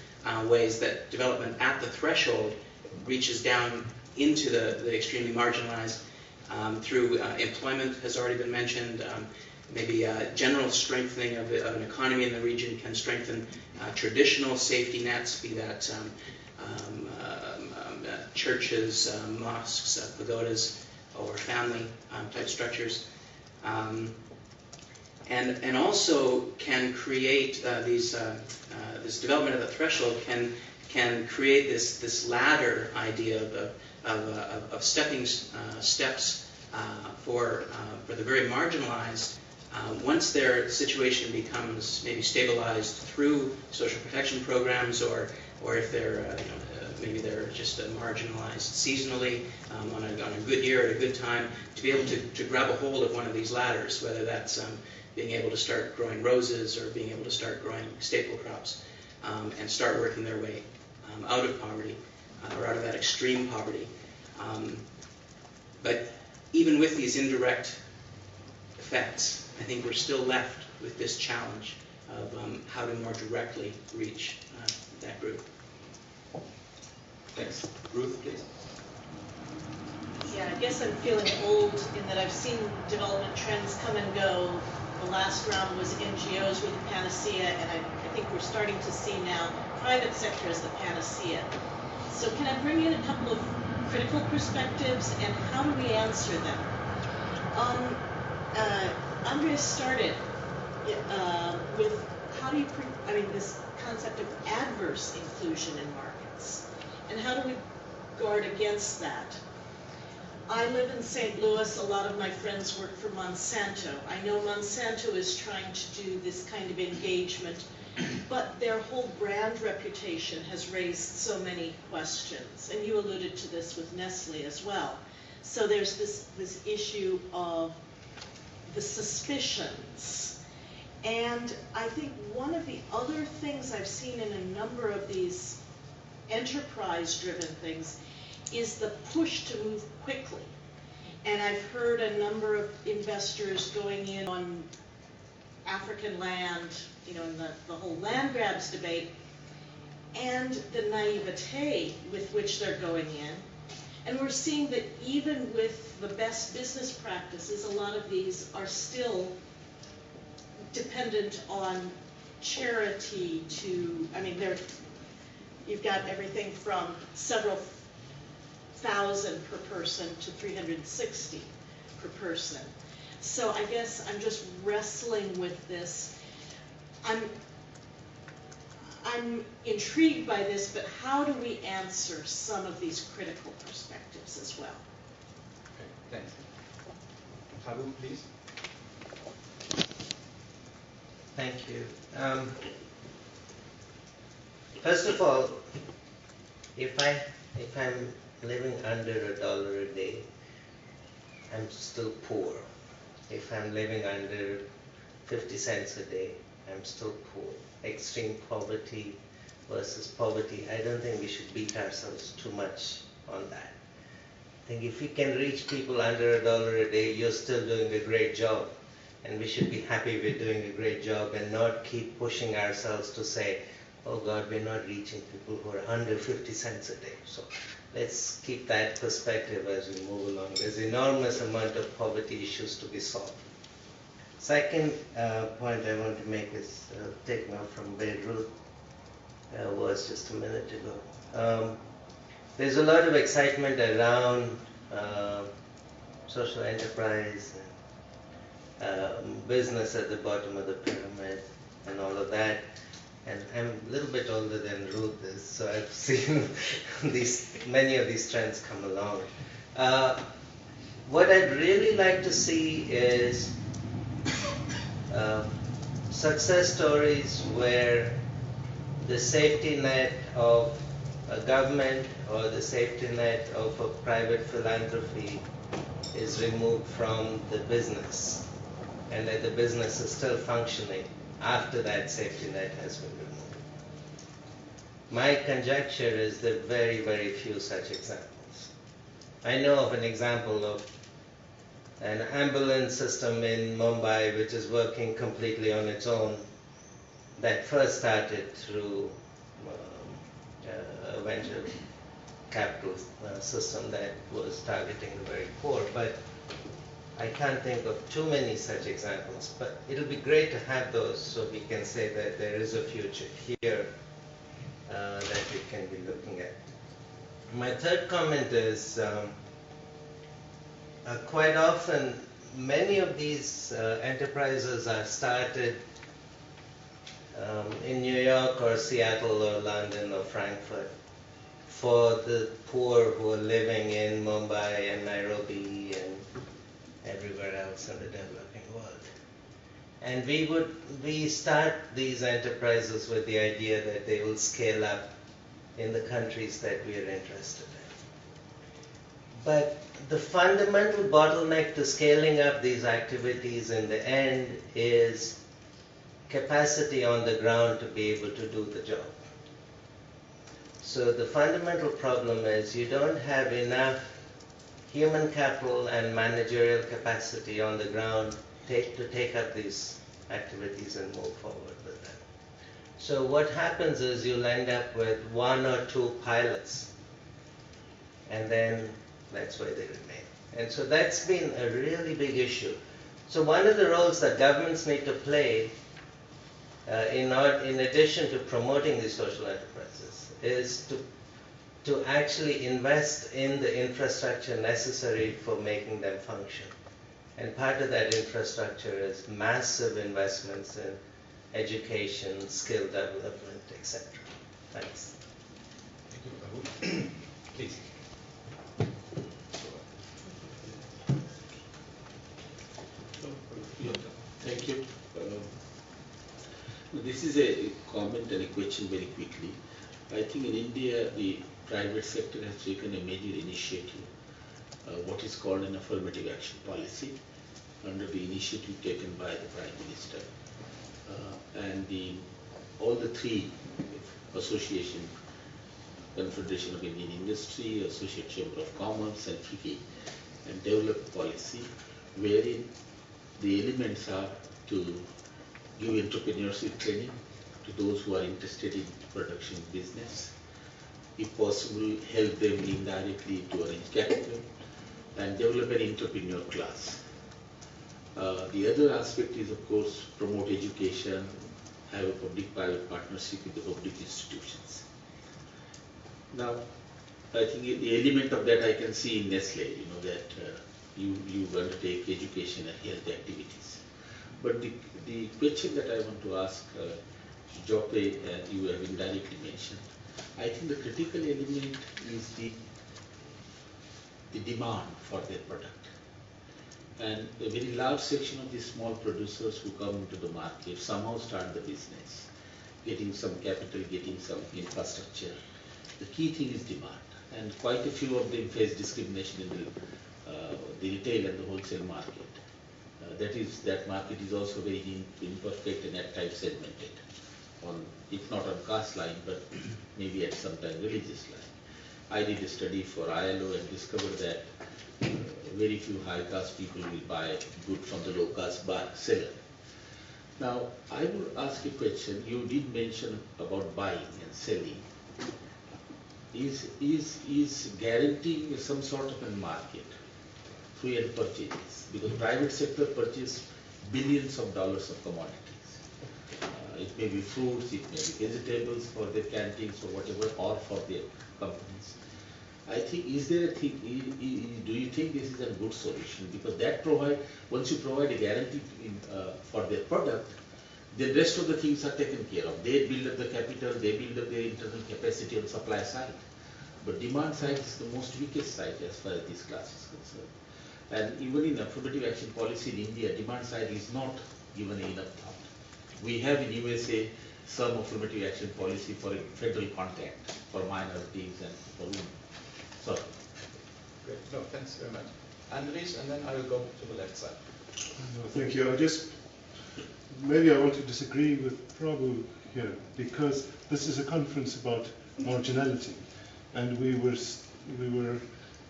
ways that development at the threshold reaches down into the extremely marginalized through employment has already been mentioned. Maybe general strengthening of an economy in the region can strengthen traditional safety nets, be that churches, mosques, pagodas, or family type structures. And also can create this development of the threshold can create this ladder idea of stepping steps for the very marginalized. Once their situation becomes maybe stabilized through social protection programs, or if they're maybe they're just marginalized seasonally on a good year at a good time, to be able to grab a hold of one of these ladders, whether that's being able to start growing roses or being able to start growing staple crops, and start working their way out of poverty or out of that extreme poverty. But even with these indirect effects, I think we're still left with this challenge of how to more directly reach that group. Thanks. Ruth, please. Yeah, I guess I'm feeling old in that I've seen development trends come and go. The last round was NGOs were the panacea, and I think we're starting to see now private sector as the panacea. So can I bring in a couple of critical perspectives, and how do we answer them? Andrea started with how do you, this concept of adverse inclusion in markets, and how do we guard against that? I live in St. Louis. A lot of my friends work for Monsanto. I know Monsanto is trying to do this kind of engagement, but their whole brand reputation has raised so many questions. And you alluded to this with Nestle as well. So there's this issue of the suspicions. And I think one of the other things I've seen in a number of these enterprise-driven things is the push to move quickly. And I've heard a number of investors going in on African land, in the whole land grabs debate, and the naivete with which they're going in. And we're seeing that even with the best business practices, a lot of these are still dependent on charity to, you've got everything from several thousand per person to 360 per person. So I guess I'm just wrestling with this. I'm intrigued by this, but how do we answer some of these critical perspectives as well? Okay, thanks. Haru, please. Thank you. First of all, if I'm living under $1 a day, I'm still poor. If I'm living under 50 cents a day, I'm still poor. Extreme poverty versus poverty, I don't think we should beat ourselves too much on that. I think if we can reach people under $1 a day, you're still doing a great job. And we should be happy we're doing a great job and not keep pushing ourselves to say, oh God, we're not reaching people who are under 50 cents a day. So let's keep that perspective as we move along. There's enormous amount of poverty issues to be solved. Second point I want to make is taken off from where Ruth was just a minute ago. There's a lot of excitement around social enterprise and business at the bottom of the pyramid and all of that. And I'm a little bit older than Ruth is, so I've seen many of these trends come along. What I'd really like to see is success stories where the safety net of a government or the safety net of a private philanthropy is removed from the business, and that the business is still functioning after that safety net has been removed. My conjecture is there are very, very few such examples. I know of an example of an ambulance system in Mumbai which is working completely on its own. that first started through a venture capital system that was targeting the very poor. But I can't think of too many such examples. But it'll be great to have those so we can say that there is a future here that we can be looking at. My third comment is quite often many of these enterprises are started in New York or Seattle or London or Frankfurt for the poor who are living in Mumbai and Nairobi and everywhere else in the developing world. And we start these enterprises with the idea that they will scale up in the countries that we are interested in. But the fundamental bottleneck to scaling up these activities in the end is capacity on the ground to be able to do the job. So the fundamental problem is you don't have enough human capital and managerial capacity on the ground to take up these activities and move forward with them. So what happens is you'll end up with 1 or 2 pilots, and then that's where they remain. And so that's been a really big issue. So one of the roles that governments need to play in addition to promoting these social enterprises is to actually invest in the infrastructure necessary for making them function. And part of that infrastructure is massive investments in education, skill development, etc. Thanks. Thank you, Rahul. Please. Thank you. This is a comment and a question very quickly. I think in India, the private sector has taken a major initiative, what is called an affirmative action policy, under the initiative taken by the Prime Minister. And all the 3 associations, Confederation of Indian Industry, Associate Chamber of Commerce, and FICCI, and developed policy wherein the elements are to give entrepreneurship training to those who are interested in production business, if possible help them indirectly to arrange capital, and develop an entrepreneur class. The other aspect is, of course, promote education, have a public-private partnership with the public institutions. Now, I think the element of that I can see in Nestle, that you undertake education and health activities. But the question that I want to ask, Jope, you have indirectly mentioned, I think the critical element is the demand for their product. And a very large section of these small producers who come into the market somehow start the business, getting some capital, getting some infrastructure. The key thing is demand. And quite a few of them face discrimination in the retail and the wholesale market. That market is also very imperfect and at times segmented, if not on caste line, but maybe at some time religious line. I did a study for ILO and discovered that very few high caste people will buy good from the low caste seller. Now, I will ask a question. You did mention about buying and selling. Is guaranteeing some sort of a market free and purchases? Because private sector purchase billions of dollars of commodities. It may be fruits, it may be vegetables for their canteens or whatever, or for their companies. I think, is there a thing, do you think this is a good solution? Because that once you provide a guarantee for their product, the rest of the things are taken care of. They build up the capital, they build up their internal capacity on supply side. But demand side is the most weakest side as far as this class is concerned. And even in affirmative action policy in India, demand side is not given enough thought. We have in USA some affirmative action policy for a federal contract for minorities and for women. So, great. No, thanks very much. Andres, and then I will go to the left side. No, thank you. Maybe I want to disagree with Prabhu here, because this is a conference about marginality, and we were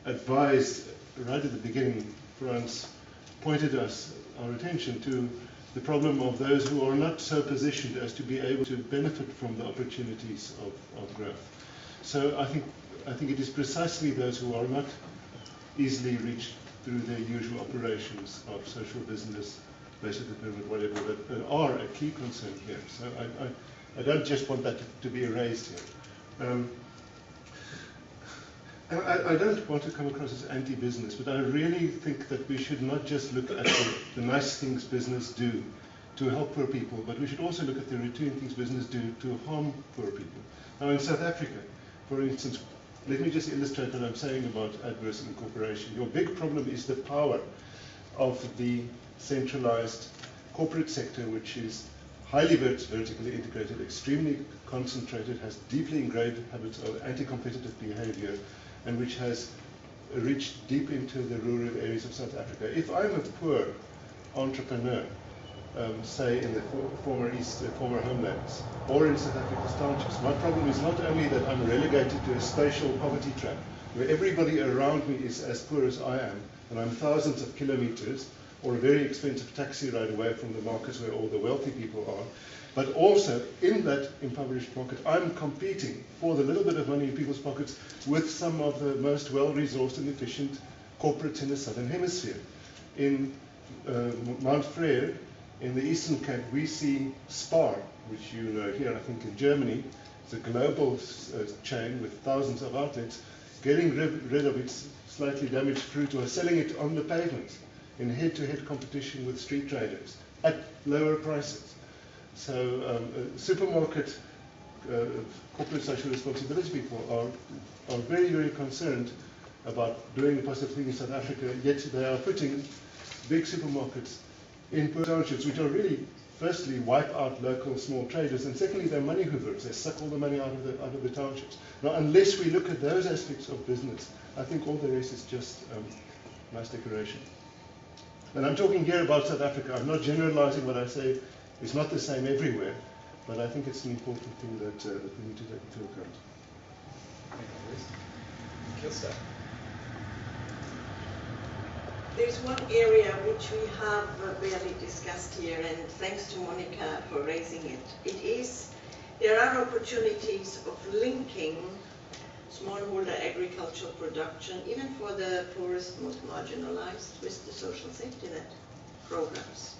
advised right at the beginning. France pointed our attention to the problem of those who are not so positioned as to be able to benefit from the opportunities of growth. So I think it is precisely those who are not easily reached through their usual operations of social business, basic pyramid, whatever, that are a key concern here. So I don't just want that to be erased here. I don't want to come across as anti-business, but I really think that we should not just look at the nice things business do to help poor people, but we should also look at the routine things business do to harm poor people. Now in South Africa, for instance, let me just illustrate what I'm saying about adverse incorporation. Your big problem is the power of the centralized corporate sector, which is highly vertically integrated, extremely concentrated, has deeply ingrained habits of anti-competitive behavior, and which has reached deep into the rural areas of South Africa. If I'm a poor entrepreneur, say in the former homelands, or in South Africa's townships, my problem is not only that I'm relegated to a spatial poverty trap, where everybody around me is as poor as I am, and I'm thousands of kilometers, or a very expensive taxi ride away from the markets where all the wealthy people are, but also in that impoverished market, I'm competing for the little bit of money in people's pockets with some of the most well-resourced and efficient corporates in the Southern Hemisphere. In Mount Frere, in the Eastern Cape, we see Spar, which you know here, I think in Germany. It's a global chain with thousands of outlets, getting rid of its slightly damaged fruit or selling it on the pavement in head-to-head competition with street traders at lower prices. So supermarket corporate social responsibility people are very, very concerned about doing the positive thing in South Africa, yet they are putting big supermarkets in poor townships, which are really, firstly, wipe out local small traders, and secondly, they're money hoovers. They suck all the money out of the townships. Now, unless we look at those aspects of business, I think all the rest is just nice decoration. And I'm talking here about South Africa. I'm not generalizing what I say. It's not the same everywhere, but I think it's an important thing that we need to take into account. There's one area which we have barely discussed here, and thanks to Monica for raising it. There are opportunities of linking smallholder agricultural production, even for the poorest, most marginalized, with the social safety net programs.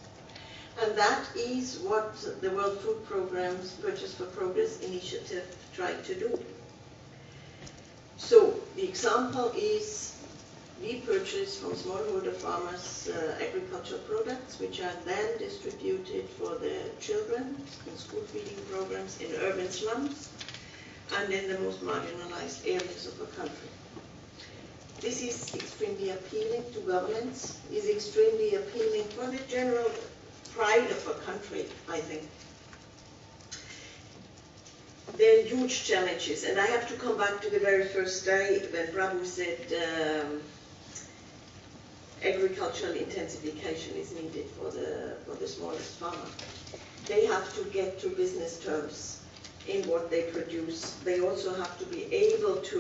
And that is what the World Food Programme's Purchase for Progress initiative tried to do. So the example is we purchase from smallholder farmers agricultural products, which are then distributed for the children in school feeding programs in urban slums and in the most marginalized areas of the country. This is extremely appealing to governments, is extremely appealing for the general pride of a country, I think. There are huge challenges, and I have to come back to the very first day when Prabhu said agricultural intensification is needed for the smallest farmer. They have to get to business terms in what they produce. They also have to be able to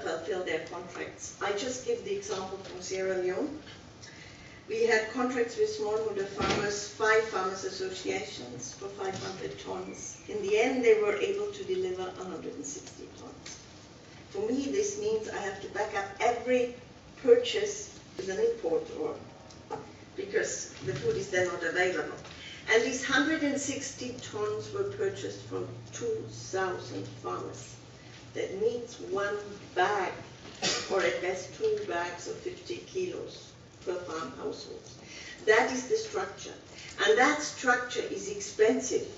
fulfill their contracts. I just give the example from Sierra Leone. We had contracts with smallholder farmers, 5 farmers associations for 500 tons. In the end, they were able to deliver 160 tons. For me, this means I have to back up every purchase with an import order, because the food is then not available. And these 160 tons were purchased from 2,000 farmers. That means 1 bag, or at best 2 bags of 50 kilos per farm household. That is the structure. And that structure is expensive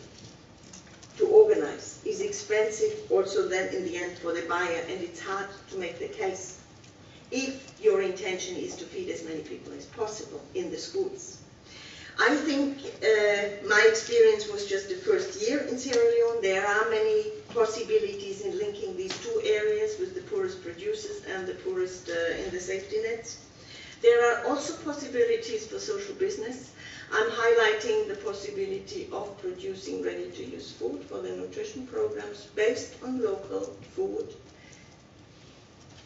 to organize, is expensive also then in the end for the buyer, and it's hard to make the case if your intention is to feed as many people as possible in the schools. I think my experience was just the first year in Sierra Leone. There are many possibilities in linking these 2 areas with the poorest producers and the poorest in the safety nets. There are also possibilities for social business. I'm highlighting the possibility of producing ready-to-use food for the nutrition programs based on local food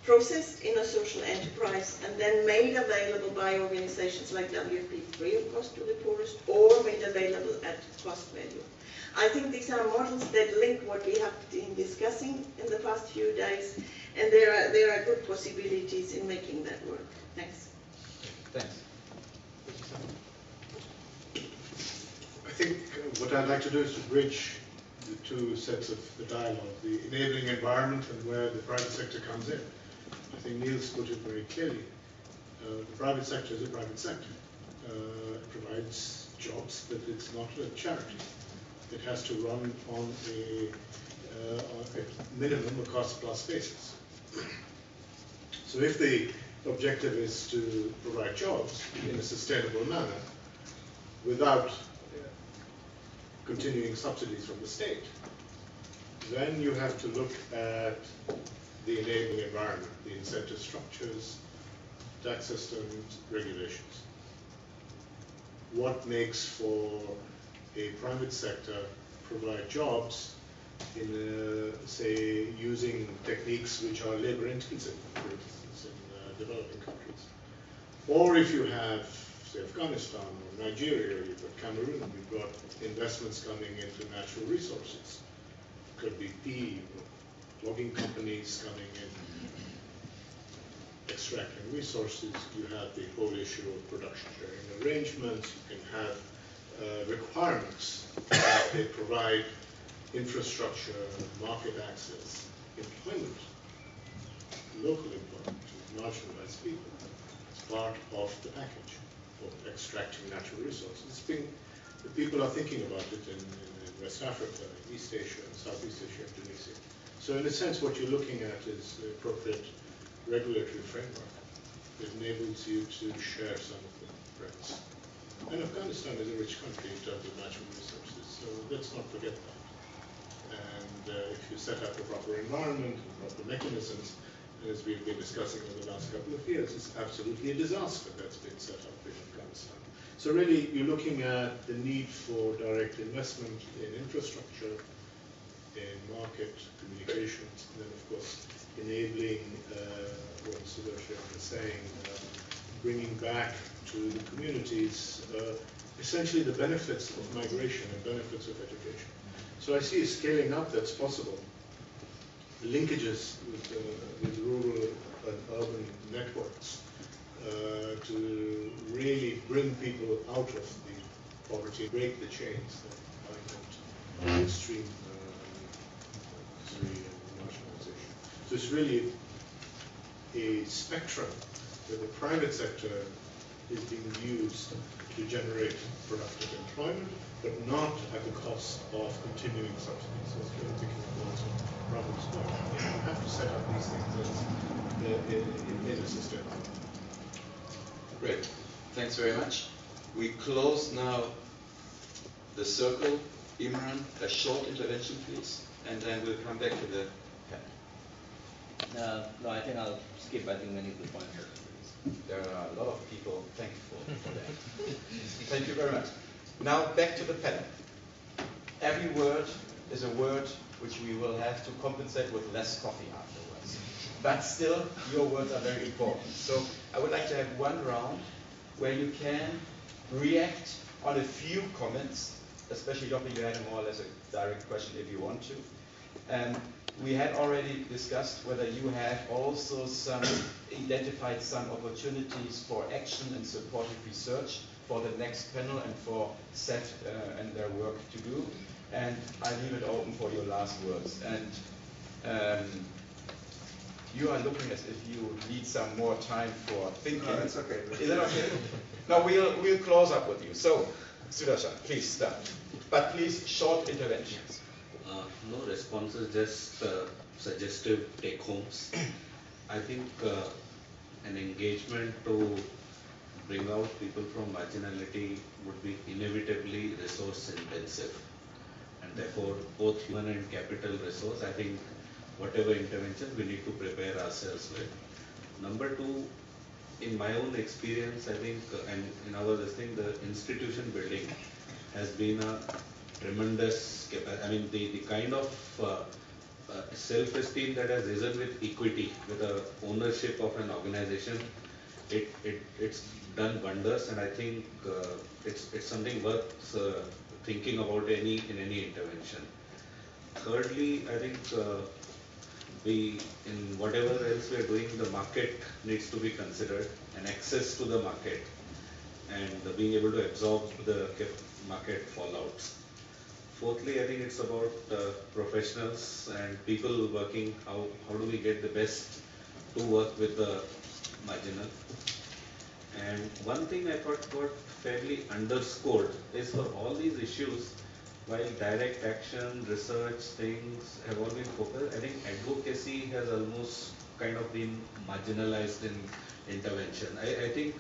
processed in a social enterprise, and then made available by organizations like WFP free of cost to the poorest, or made available at cost value. I think these are models that link what we have been discussing in the past few days, and there are good possibilities in making that work. Thanks. Thanks. I think what I'd like to do is to bridge the two sets of the dialogue, the enabling environment and where the private sector comes in. I think Niels put it very clearly. The private sector is a private sector. It provides jobs, but it's not a charity. It has to run on a minimum, a cost-plus basis. So if the objective is to provide jobs in a sustainable manner without continuing subsidies from the state, then you have to look at the enabling environment, the incentive structures, tax systems, regulations. What makes for a private sector provide jobs in, say, using techniques which are labor intensive, for instance, in developing countries. Or if you have, say, Afghanistan or Nigeria, you've got Cameroon, you've got investments coming into natural resources. It could be tea, logging companies coming in, extracting resources. You have the whole issue of production sharing arrangements. You can have requirements that they provide infrastructure, market access, employment, local employment to marginalized people. It's part of the package of extracting natural resources. The people are thinking about it in West Africa, in East Asia, and Southeast Asia, Indonesia. So in a sense, what you're looking at is the appropriate regulatory framework that enables you to share some of the rights. And Afghanistan is a rich country in terms of natural resources, so let's not forget that. And if you set up a proper environment and proper mechanisms, as we've been discussing over the last couple of years, it's absolutely a disaster that's been set up in Afghanistan. So really, you're looking at the need for direct investment in infrastructure, in market communications, and then of course enabling what Sudarshan was saying, bringing back to the communities essentially the benefits of migration and benefits of education. So I see a scaling up that's possible. Linkages with rural and urban networks to really bring people out of the poverty, break the chains that bind them to extreme misery and marginalization. So it's really a spectrum where the private sector is being used to generate productive employment, but not at the cost of continuing subsidies. So it's thinking about problems. You have to set up these things in a system. Great. Thanks very much. We close now the circle. Imran, a short intervention, please, and then we'll come back to the panel. No, I think I'll skip. I think many of the points are raised. There are a lot of people thankful for that. Thank you very much. Now back to the panel. Every word is a word which we will have to compensate with less coffee afterwards. But still, your words are very important. So I would like to have one round where you can react on a few comments, especially Joppe, you had more or less a direct question if you want to. We had already discussed whether you have also identified some opportunities for action and supportive research for the next panel and for ZEF and their work to do. And I leave it open for your last words. And you are looking as if you need some more time for thinking. No, that's okay. Is that okay? No, we'll close up with you. So, Sudarshan, please start. But please, short interventions. No responses, just suggestive take-homes. I think an engagement to bring out people from marginality would be inevitably resource intensive. And therefore, both human and capital resource, I think whatever intervention we need to prepare ourselves with. Number two, in my own experience, I think, and in our thing, the institution building has been a tremendous, I mean, the kind of self-esteem that has risen with equity, with the ownership of an organization. It's done wonders, and I think it's something worth thinking about in any intervention. Thirdly, I think in whatever else we are doing, the market needs to be considered, and access to the market, and being able to absorb the market fallouts. Fourthly, I think it's about professionals and people working, how do we get the best to work with the marginal. And one thing I thought got fairly underscored is for all these issues, while direct action, research, things have all been focused, I think advocacy has almost kind of been marginalized in intervention. I think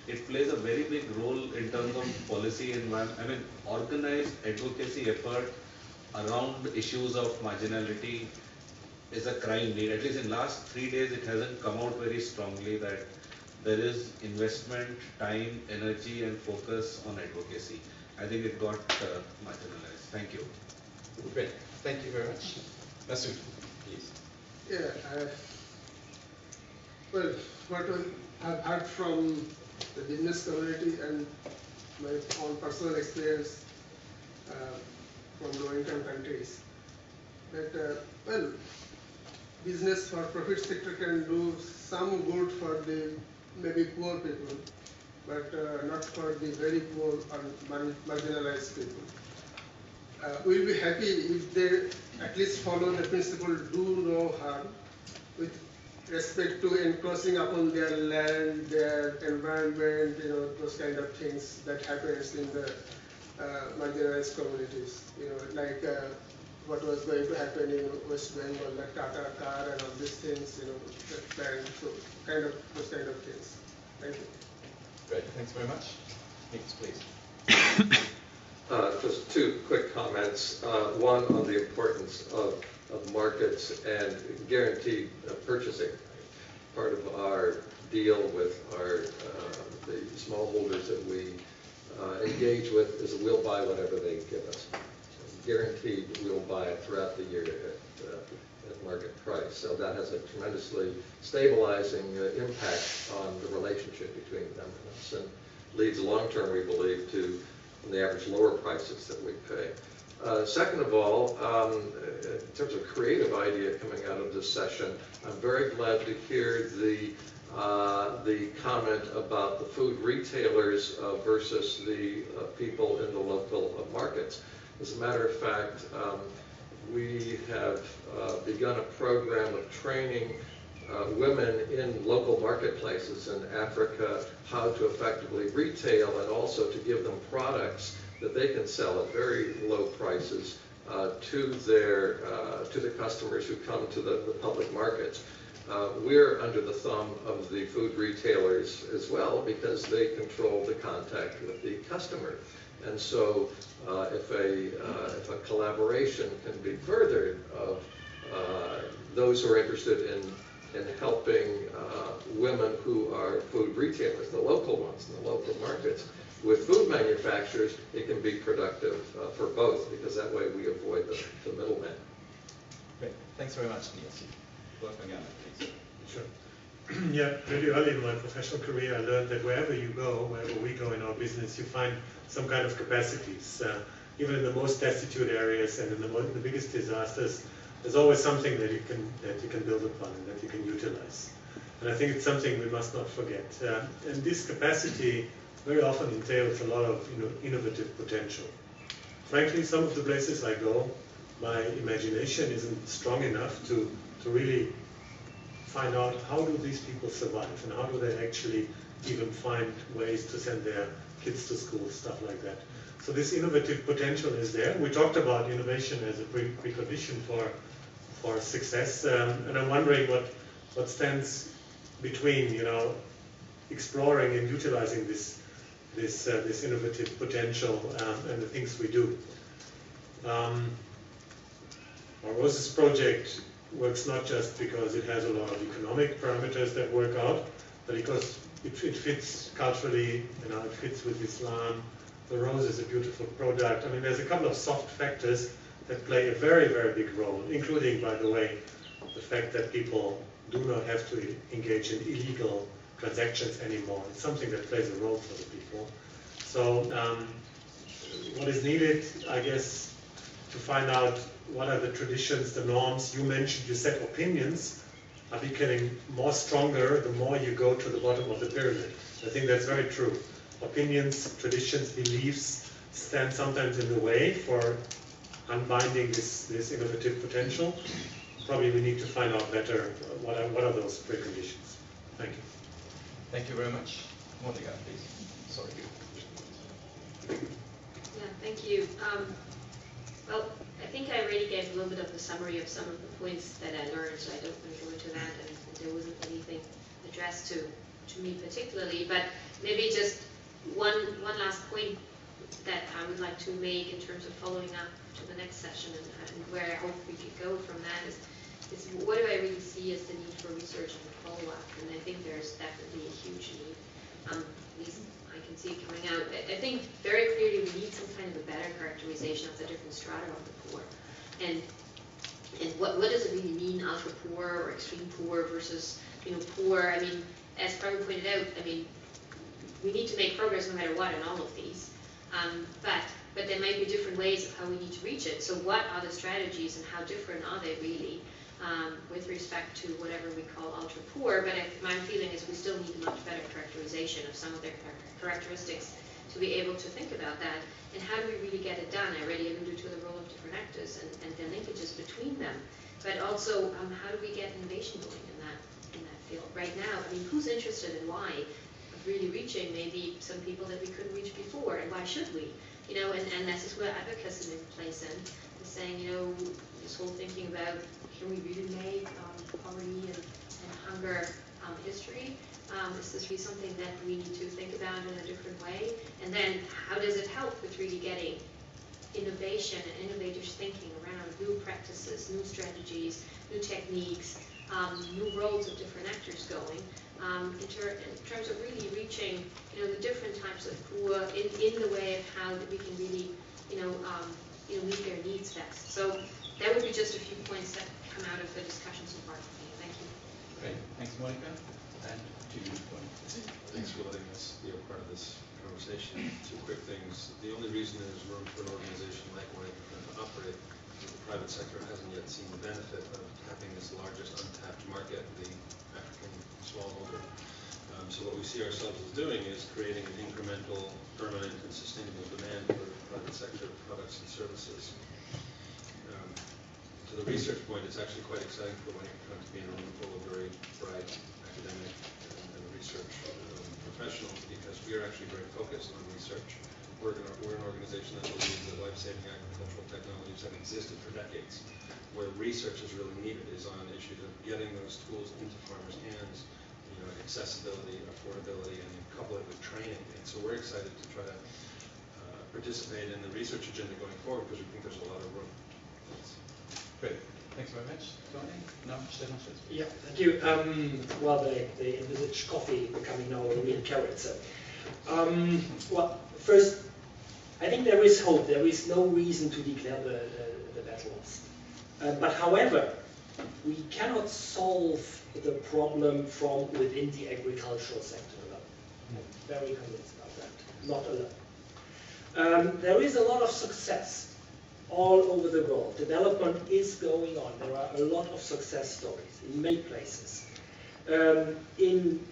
it plays a very big role in terms of policy environment. I mean, organized advocacy effort around issues of marginality is a crying need. At least in last 3 days, it hasn't come out very strongly that there is investment, time, energy, and focus on advocacy. I think it got marginalized. Thank you. Great. Thank you very much. Masood, please. Yeah. Well, what I've heard from the business community and my own personal experience from low-income countries, that well, business for profit sector can do some good for the maybe poor people, but not for the very poor and marginalized people. We'll be happy if they at least follow the principle do no harm with respect to encroaching upon their land, their environment, those kind of things that happens in the marginalized communities. Like what was going to happen in West Bengal, like Tata car and all these things, planned, so those kind of things. Thank you. Great, thanks very much. Nicholas, please. Just two quick comments. One on the importance of markets and guaranteed purchasing. Part of our deal with the smallholders that we engage with is that we'll buy whatever they give us. Guaranteed we'll buy it throughout the year at market price. So that has a tremendously stabilizing impact on the relationship between them and us, and leads long-term, we believe, to on the average lower prices that we pay. Second of all, in terms of creative idea coming out of this session, I'm very glad to hear the comment about the food retailers versus the people in the local markets. As a matter of fact, we have begun a program of training women in local marketplaces in Africa how to effectively retail and also to give them products that they can sell at very low prices to the customers who come to the public markets. We're under the thumb of the food retailers as well because they control the contact with the customer. And so if a collaboration can be furthered of those who are interested in helping women who are food retailers, the local ones in the local markets, with food manufacturers, it can be productive for both, because that way we avoid the middleman. Great. Thanks very much, Niels. Wolfgang, please. Sure. Yeah, really early in my professional career, I learned that wherever you go, wherever we go in our business, you find some kind of capacities. Even in the most destitute areas and in the biggest disasters, there's always something that you can build upon and that you can utilize. And I think it's something we must not forget. And this capacity very often entails a lot of innovative potential. Frankly, some of the places I go, my imagination isn't strong enough to really find out how do these people survive and how do they actually even find ways to send their kids to school, stuff like that. So this innovative potential is there. We talked about innovation as a precondition for success, and I'm wondering what stands between exploring and utilizing this innovative potential and the things we do. Our ROSES project works not just because it has a lot of economic parameters that work out, but because it fits culturally, it fits with Islam. The rose is a beautiful product. I mean, there's a couple of soft factors that play a very, very big role, including, by the way, the fact that people do not have to engage in illegal transactions anymore. It's something that plays a role for the people. So what is needed, I guess, to find out what are the traditions, the norms. You mentioned, you said opinions are becoming more stronger the more you go to the bottom of the pyramid. I think that's very true. Opinions, traditions, beliefs stand sometimes in the way for unbinding this innovative potential. Probably we need to find out better what are those preconditions. Thank you. Thank you very much. Monica, please. Sorry. Yeah, thank you. Well, I think I already gave a little bit of the summary of some of the points that I learned, so I don't want to go into that, and there wasn't anything addressed to me particularly, but maybe just one last point that I would like to make in terms of following up to the next session and where I hope we could go from that is what do I really see as the need for research and follow-up, and I think there's definitely a huge need. At least I can see it coming out. I think very clearly we need some kind of a better characterization of the different strata of the poor. And what does it really mean, ultra poor or extreme poor versus poor? I mean, as Prabhu pointed out, I mean, we need to make progress no matter what in all of these. But there might be different ways of how we need to reach it. So what are the strategies and how different are they really with respect to whatever we call ultra poor? But my feeling is we still need a much better characterization of some of their characteristics to be able to think about that. And how do we really get it done? I already alluded to the role of different actors and the linkages between them. But also, how do we get innovation going in that field? Right now, I mean, who's interested in why? Really reaching maybe some people that we couldn't reach before, and why should we? And this is where advocacy plays in. Is saying, this whole thinking about can we really make poverty and hunger history? Is this really something that we need to think about in a different way? And then how does it help with really getting innovation and innovators thinking around new practices, new strategies, new techniques, new roles of different actors going? In terms of really reaching, the different types of poor in the way of how that we can really, meet their needs best. So that would be just a few points that come out of the discussion so far. Thank you. Great. Thanks, Monica. And to you, Tony. Thanks for letting us be a part of this conversation. Two quick things. The only reason there's room for an organization like MARGIP to operate is the private sector hasn't yet seen the benefit of tapping this largest untapped market, the African smallholder. So what we see ourselves as doing is creating an incremental, permanent, and sustainable demand for private sector products and services. To the research point, it's actually quite exciting for when you're going to be in a room full of very bright academic and research professionals, because we are actually very focused on research. We're an organization that believes that life-saving agricultural technologies have existed for decades. Where research is really needed is on issues of getting those tools into farmers' hands, accessibility, affordability, and couple it with training. And so we're excited to try to participate in the research agenda going forward because we think there's a lot of room. Thanks. Great. Thanks very much, Tony. Now, Stefan Schultz. Yeah, thank you. Well, they envisage coffee becoming now a real carrot. So, well, first, I think there is hope. There is no reason to declare the battle lost. But however, we cannot solve the problem from within the agricultural sector alone. I'm very convinced about that. Not alone. There is a lot of success all over the world. Development is going on. There are a lot of success stories in many places. In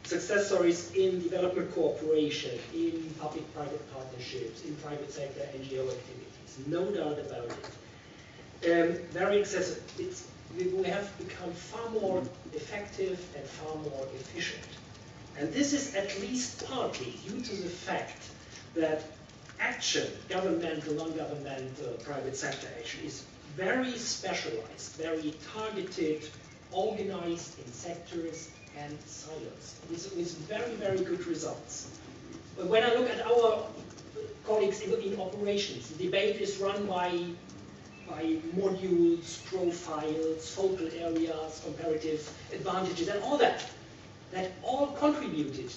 success stories in development cooperation, in public-private partnerships, in private sector NGO activities. No doubt about it. Very excessive. We have become far more effective and far more efficient. And this is at least partly due to the fact that action, governmental, non-governmental, private sector action, is very specialized, very targeted, organized in sectors and silos, with very, very good results. But when I look at our colleagues in operations, the debate is run by modules, profiles, focal areas, comparative advantages, and all that all contributed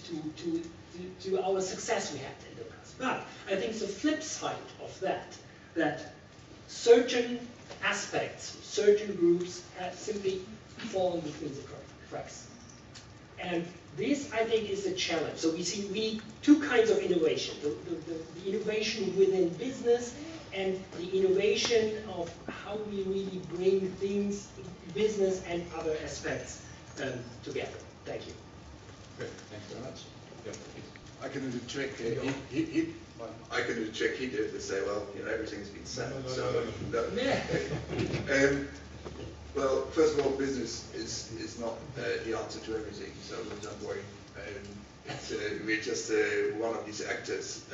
to our success we had in the past. But I think the flip side of that certain aspects, certain groups have simply fallen between the cracks. And this, I think, is a challenge. So we see two kinds of innovation. The innovation within business and the innovation of how we really bring things, business and other aspects together. Thank you. Great, thank you very much. I can do the trick. I can do the trick. He did to say, well, you know, everything's been said. Well, first of all, business is not the answer to everything, so don't worry. We're just one of these actors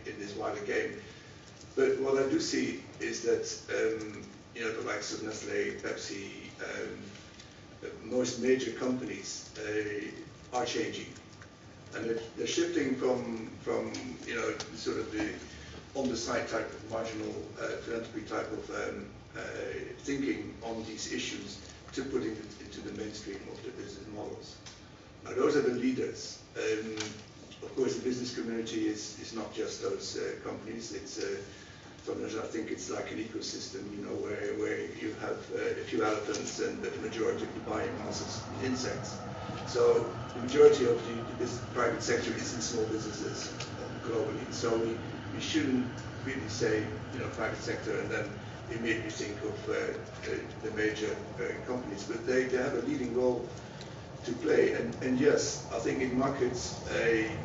in this wider game. But what I do see is that you know, the likes of Nestle, Pepsi, most major companies are changing, and they're shifting from you know, sort of the on-the-side type of marginal philanthropy type of thinking on these issues to putting it into the mainstream of the business models. Now those are the leaders. Of course, the business community is not just those companies. It's sometimes I think it's like an ecosystem, you know, where you have a few elephants and the majority of the biomass is insects. So the majority of the private sector is in small businesses globally. So we shouldn't really say, you know, private sector and then immediately think of the major companies, but they have a leading role to play. And yes, I think in markets,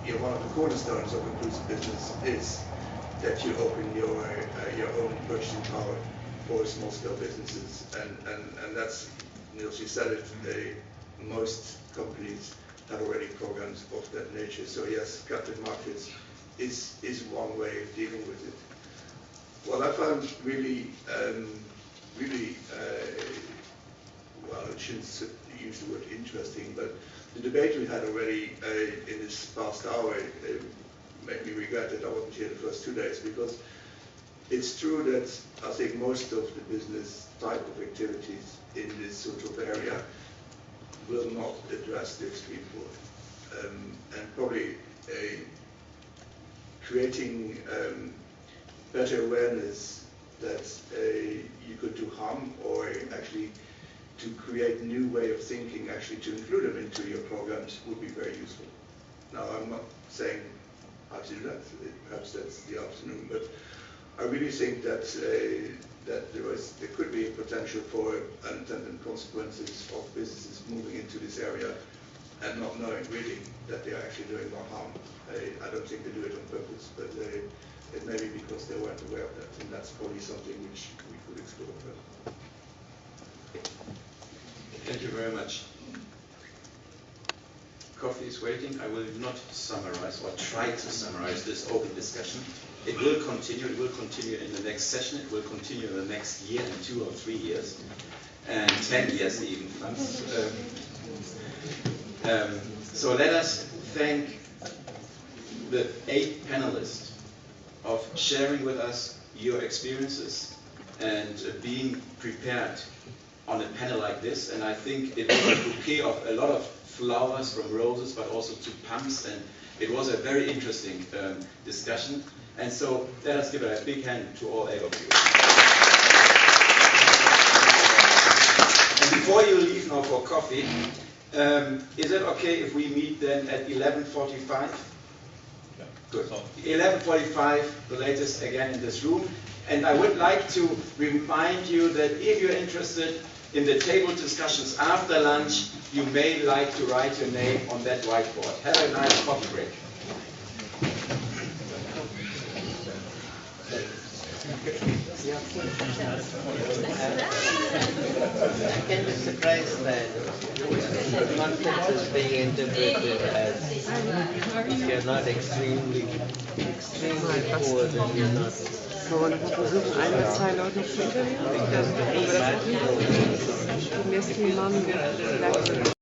you know, one of the cornerstones of inclusive business is that you open your own purchasing power for small-scale businesses, and that's, Niels, you said it. Most companies have already programs of that nature. So yes, captive markets is one way of dealing with it. What I found really, well, I shouldn't use the word interesting, but the debate we had already in this past hour made me regret that I wasn't here the first 2 days, because it's true that I think most of the business type of activities in this sort of area will not address the extreme poor, and probably creating better awareness that you could do harm, or actually to create new way of thinking, actually to include them into your programs would be very useful. Now, I'm not saying how to do that, perhaps that's the afternoon, but I really think that there could be a potential for unintended consequences of businesses moving into this area and not knowing really that they are actually doing more harm. I don't think they do it on purpose, but it may be because they weren't aware of that, and that's probably something which we could explore further. Thank you very much. Coffee is waiting. I will not summarize or try to summarize this open discussion. It will continue. It will continue in the next session. It will continue in the next year and 2 or 3 years, and 10 years even. So let us thank the 8 panelists of sharing with us your experiences and being prepared on a panel like this. And I think it was a bouquet of a lot of flowers, from roses but also to pumps, and it was a very interesting discussion. And so let us give a big hand to all 8 of you. And before you leave now for coffee, is it okay if we meet then at 11:45? Yeah. Good. 11:45, the latest, again in this room. And I would like to remind you that if you're interested in the table discussions after lunch, you may like to write your name on that whiteboard. Have a nice coffee break. I can be surprised that conflict is being interpreted as if you're not extremely poor, then you're not. Wollen wir versuchen, 1 oder 2 Leute zu interviewen? Oder das auch nicht? Die nächsten Mann vielleicht.